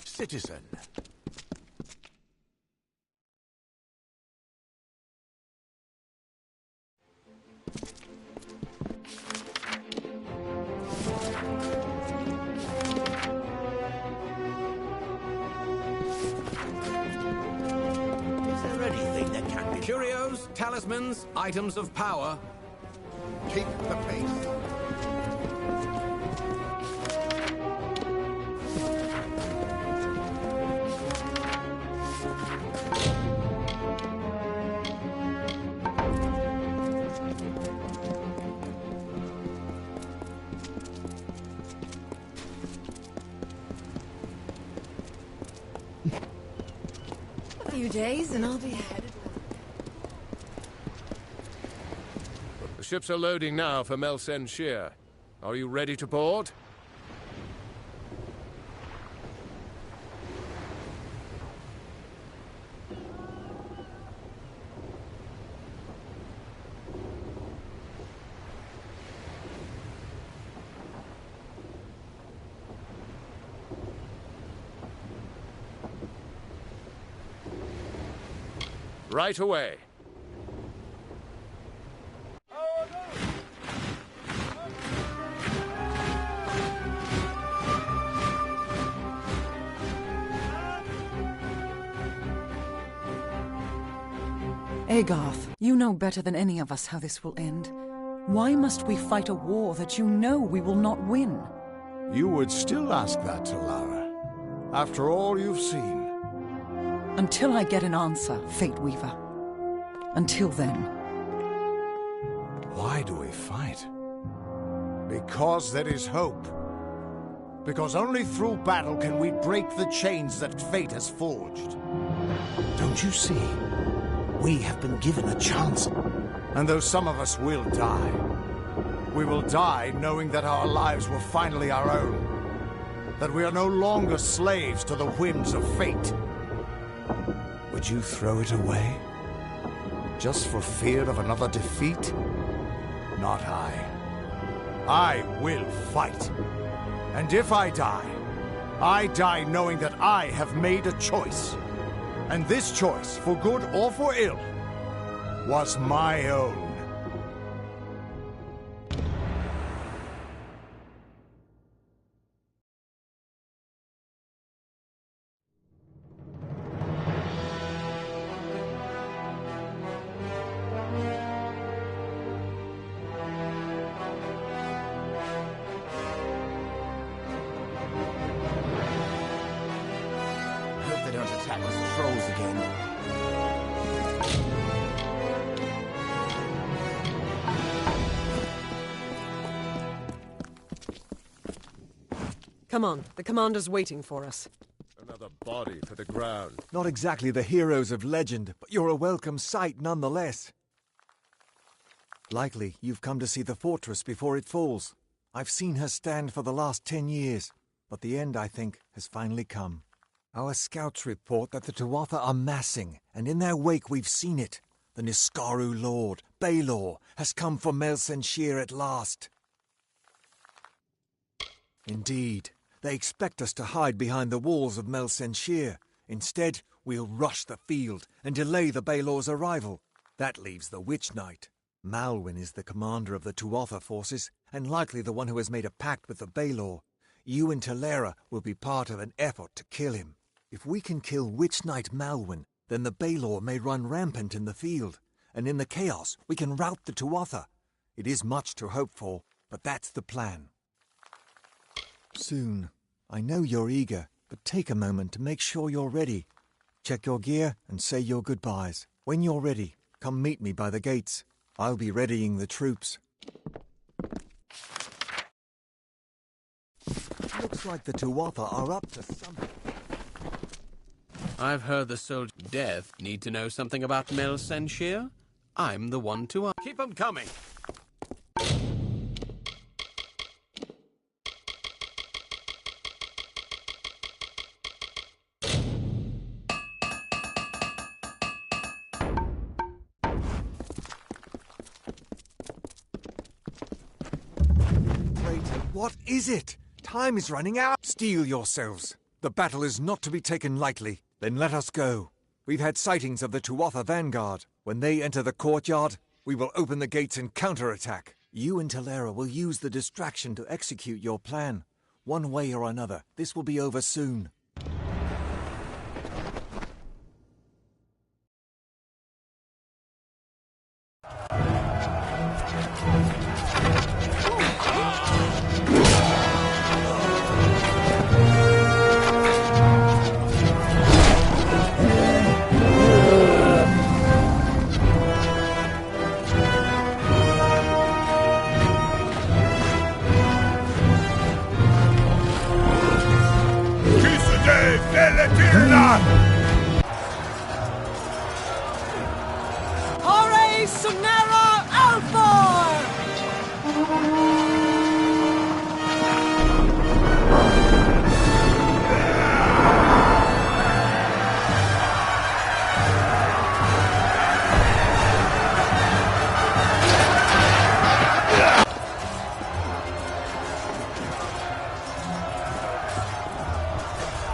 Citizen. Is there anything that can be... Curios, talismans, items of power. Keep the pace. A few days and I'll be headed. The ships are loading now for Melsenshir. Are you ready to board? Right away. Agarth, you know better than any of us how this will end. Why must we fight a war that you know we will not win? You would still ask that, Lara, after all you've seen. Until I get an answer, Fate Weaver. Until then. Why do we fight? Because there is hope. Because only through battle can we break the chains that fate has forged. Don't you see? We have been given a chance. And though some of us will die, we will die knowing that our lives were finally our own. That we are no longer slaves to the whims of fate. Would you throw it away? Just for fear of another defeat? Not I. I will fight. And if I die knowing that I have made a choice. And this choice, for good or for ill, was my own. Hope they don't attack us trolls again. Come on, the commander's waiting for us. Another body for the ground. Not exactly the heroes of legend, but you're a welcome sight nonetheless. Likely you've come to see the fortress before it falls. I've seen her stand for the last 10 years, but the end, I think, has finally come. Our scouts report that the Tuatha are massing, and in their wake we've seen it. The Niskaru lord, Baelor, has come for Mel Senshir at last. Indeed, they expect us to hide behind the walls of Mel Senshir. Instead, we'll rush the field and delay the Baelor's arrival. That leaves the Witch Knight. Malwyn is the commander of the Tuatha forces, and likely the one who has made a pact with the Baelor. You and Talera will be part of an effort to kill him. If we can kill Witch Knight Malwyn, then the Baelor may run rampant in the field, and in the chaos we can rout the Tuatha. It is much to hope for, but that's the plan. Soon. I know you're eager, but take a moment to make sure you're ready. Check your gear and say your goodbyes. When you're ready, come meet me by the gates. I'll be readying the troops. Looks like the Tuatha are up to something. I've heard the soldier Death need to know something about Mel Senshir. I'm the one to ask. Keep 'em coming. What is it? Time is running out. Steel yourselves. The battle is not to be taken lightly. Then let us go. We've had sightings of the Tuatha vanguard. When they enter the courtyard, we will open the gates and counterattack. You and Talera will use the distraction to execute your plan. One way or another, this will be over soon. Hore Sunera Alfor!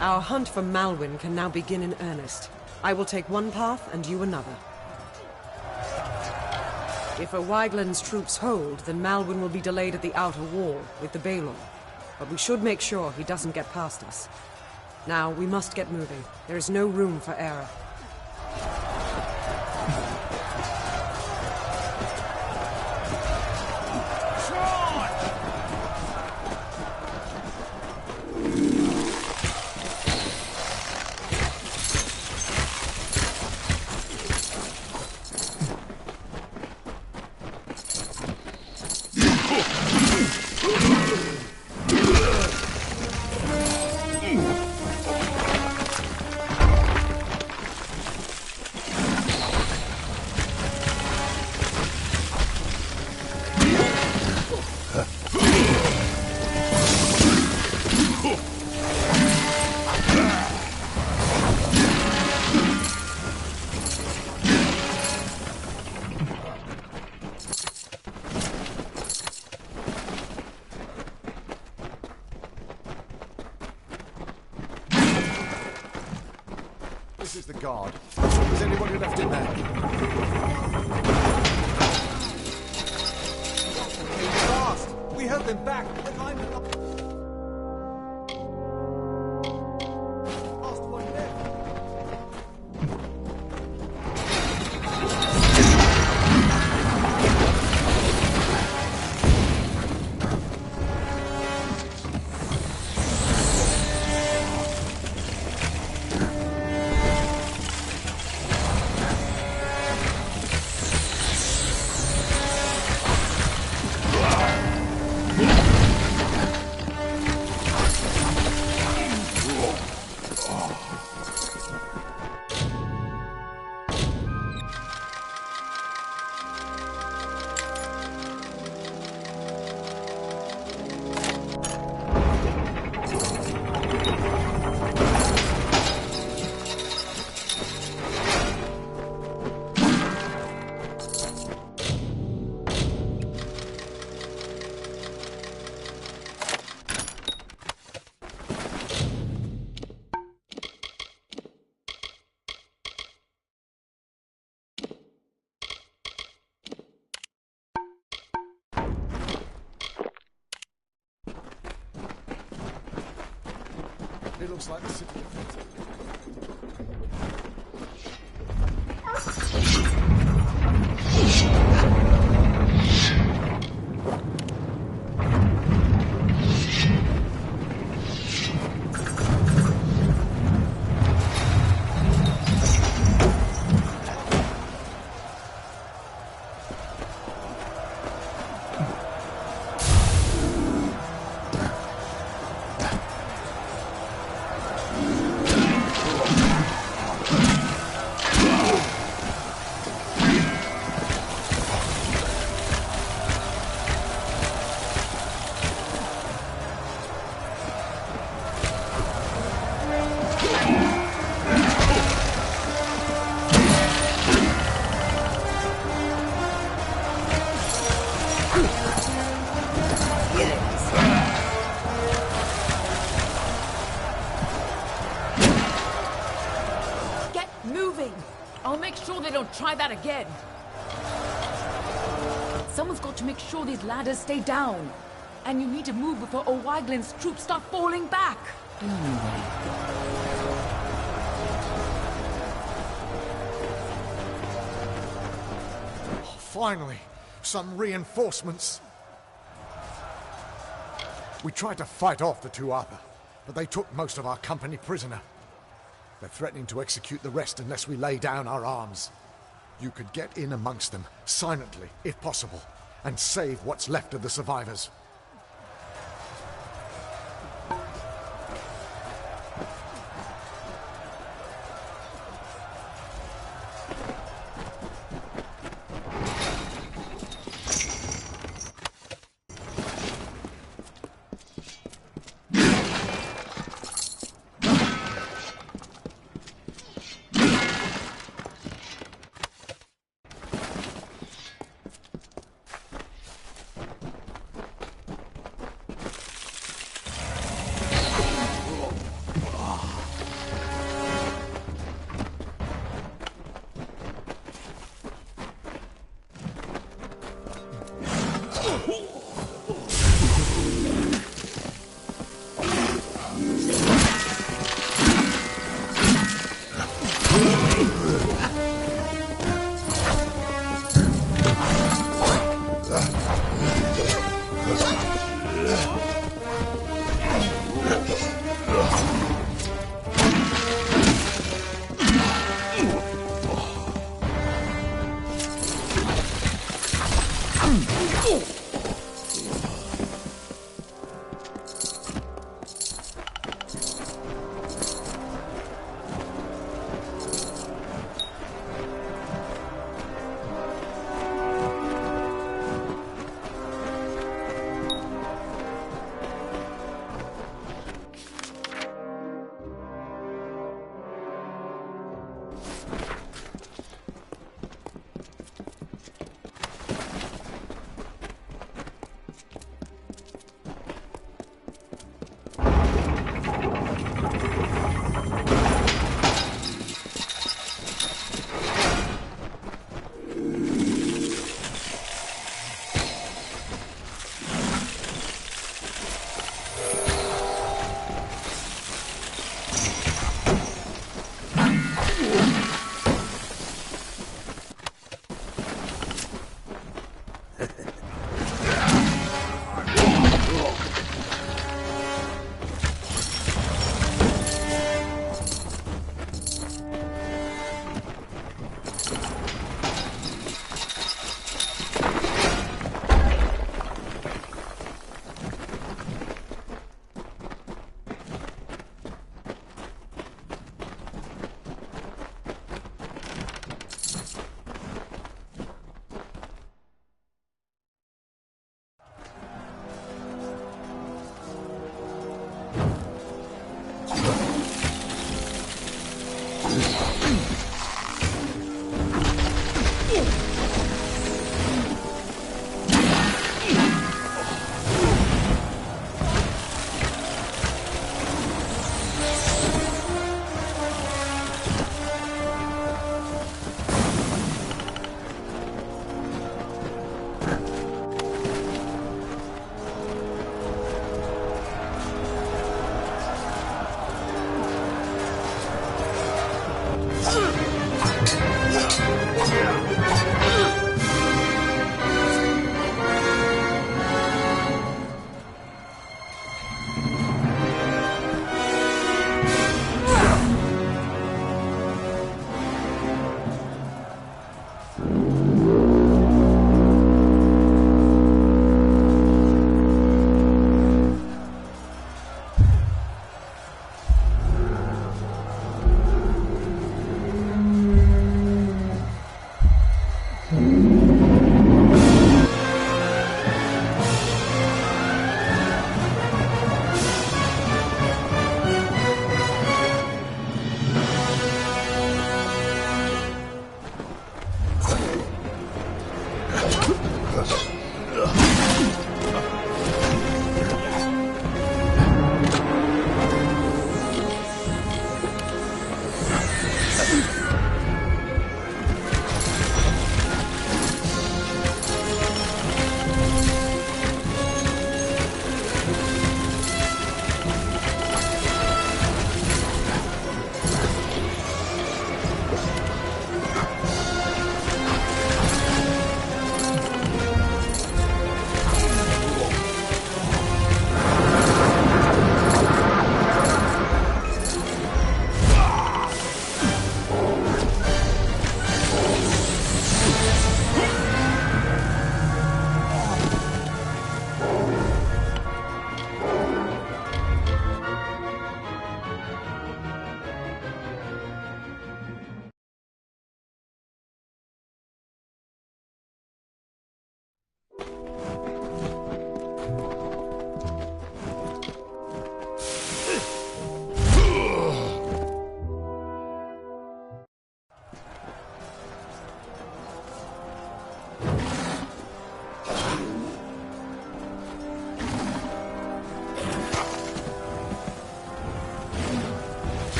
Our hunt for Malwyn can now begin in earnest. I will take one path and you another. If O'Wygland's troops hold, then Malwyn will be delayed at the outer wall with the Baelor. But we should make sure he doesn't get past us. Now, we must get moving. There is no room for error. This is the guard. Is anybody left in there? Fast! We held them back. We're climbing up. Last one left. It looks like the city defense. I'll make sure they don't try that again. Someone's got to make sure these ladders stay down. And you need to move before O'Waglin's troops start falling back. Finally, some reinforcements. We tried to fight off the Tuatha, but they took most of our company prisoner. They're threatening to execute the rest unless we lay down our arms. You could get in amongst them, silently, if possible, and save what's left of the survivors.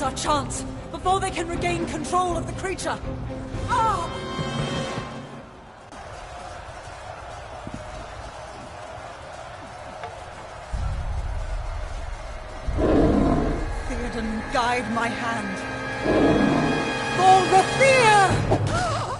our chance before they can regain control of the creature. Ah! Theoden, guide my hand. For Rathir!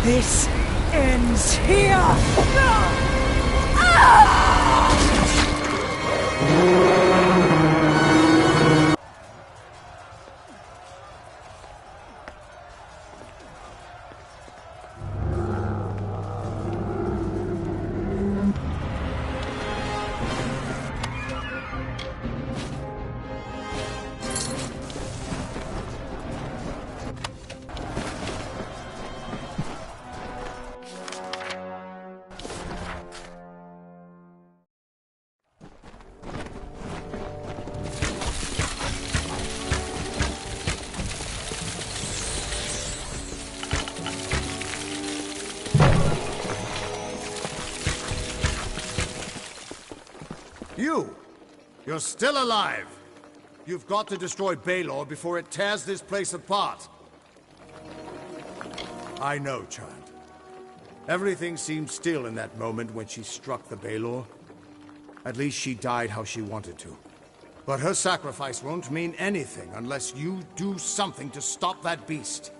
This ends here! You're still alive! You've got to destroy Baelor before it tears this place apart. I know, child. Everything seemed still in that moment when she struck the Baelor. At least she died how she wanted to. But her sacrifice won't mean anything unless you do something to stop that beast.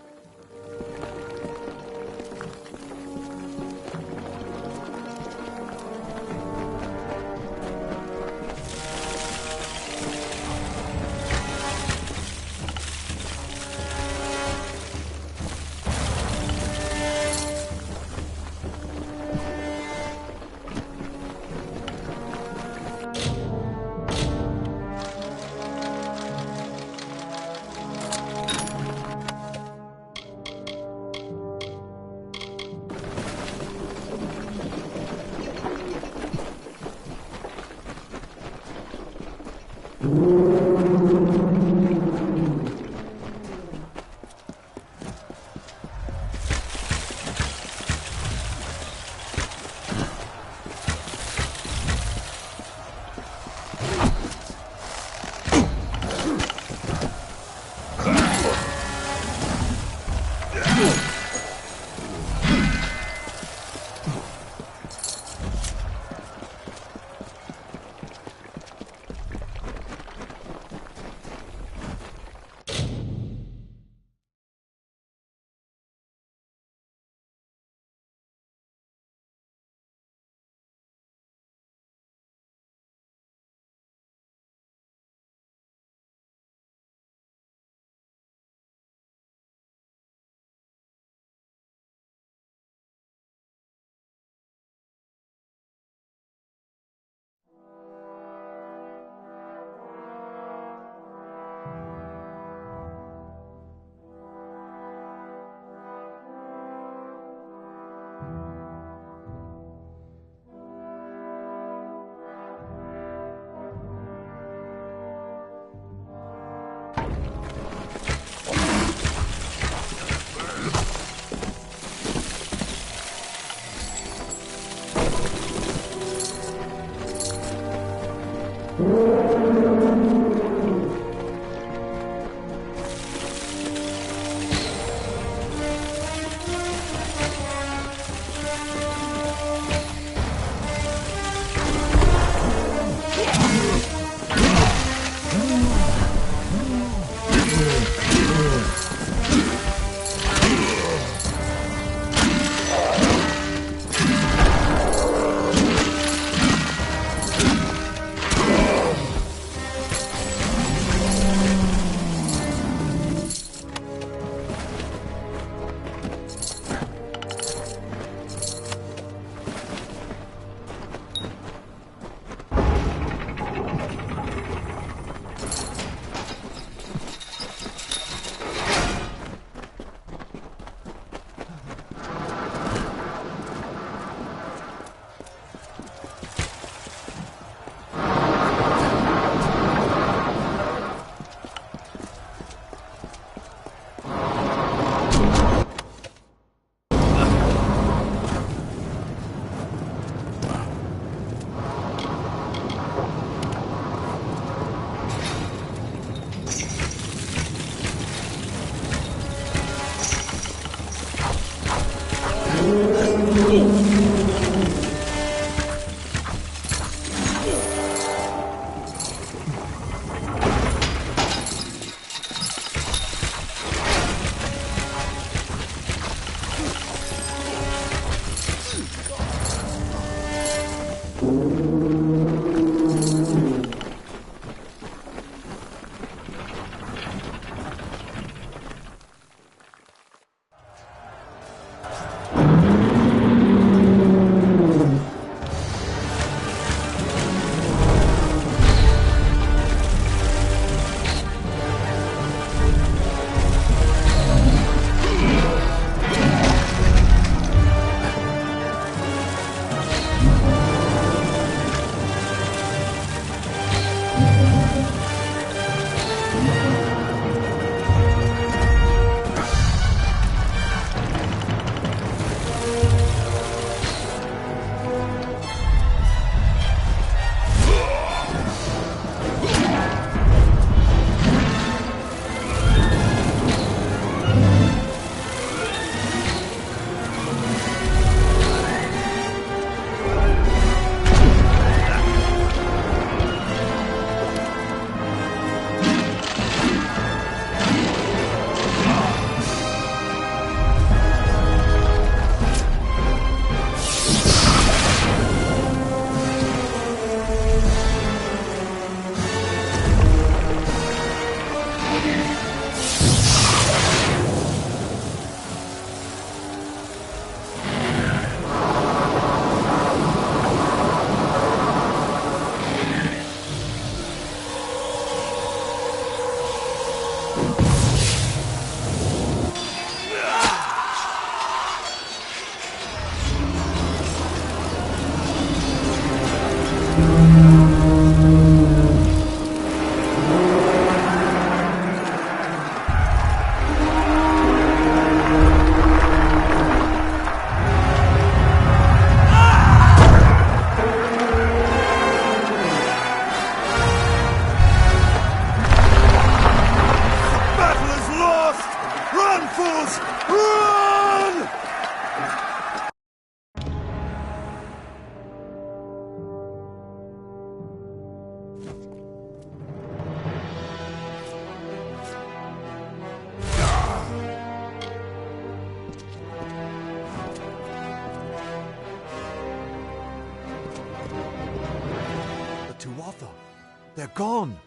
They're gone.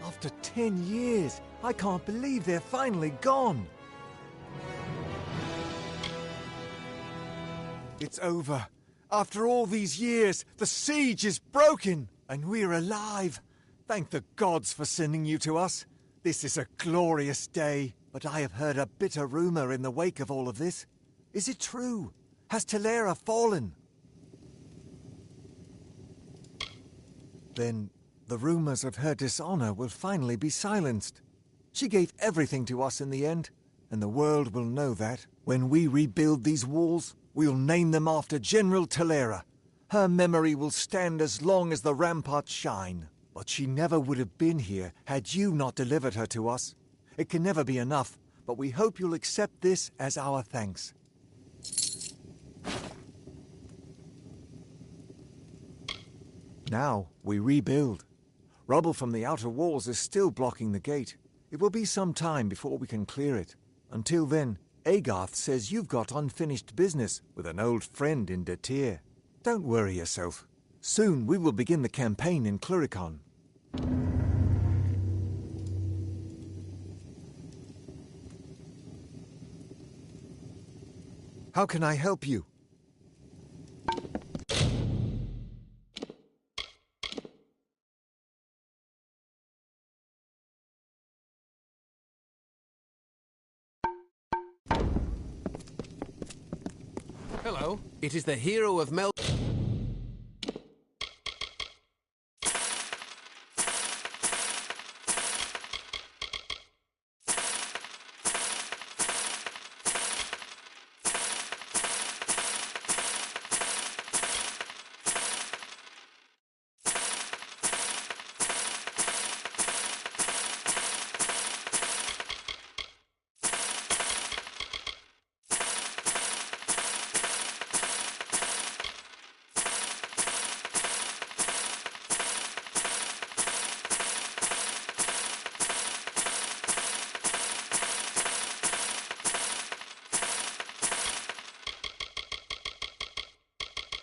After 10 years, I can't believe they're finally gone. It's over. After all these years, the siege is broken, and we're alive. Thank the gods for sending you to us. This is a glorious day, but I have heard a bitter rumor in the wake of all of this. Is it true? Has Telera fallen? Then the rumors of her dishonor will finally be silenced. She gave everything to us in the end, and the world will know that. When we rebuild these walls, we'll name them after General Telera. Her memory will stand as long as the ramparts shine. But she never would have been here had you not delivered her to us. It can never be enough, but we hope you'll accept this as our thanks. Now we rebuild. Rubble from the outer walls is still blocking the gate. It will be some time before we can clear it. Until then, Agarth says you've got unfinished business with an old friend in Detir. Don't worry yourself. Soon we will begin the campaign in Cluricon. How can I help you? Hello, it is the hero of Mel...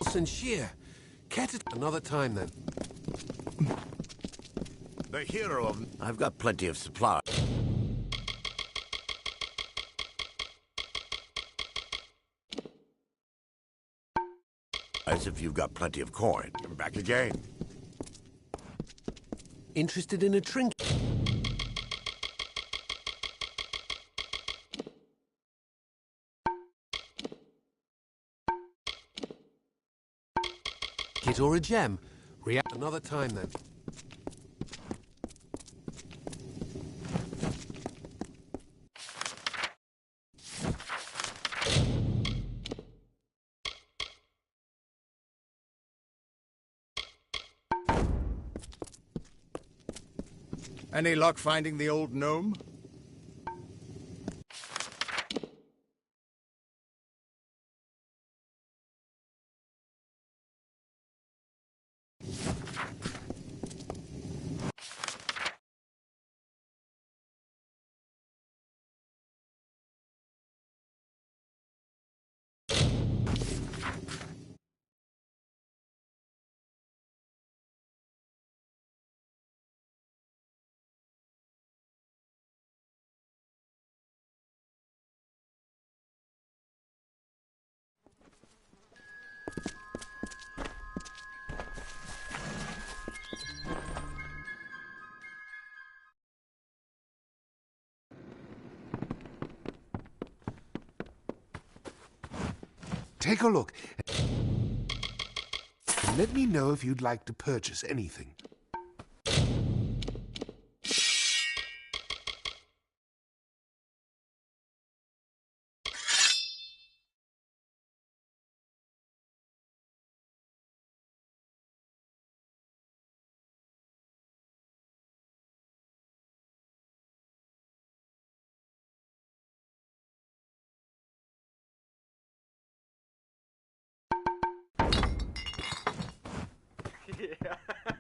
Sincere. Catch it another time, then. The hero of... I've got plenty of supply. As if you've got plenty of coin. I'm back again. Interested in a trinket? Kit or a gem? React another time, then. Any luck finding the old gnome? Take a look. And let me know if you'd like to purchase anything. Yeah.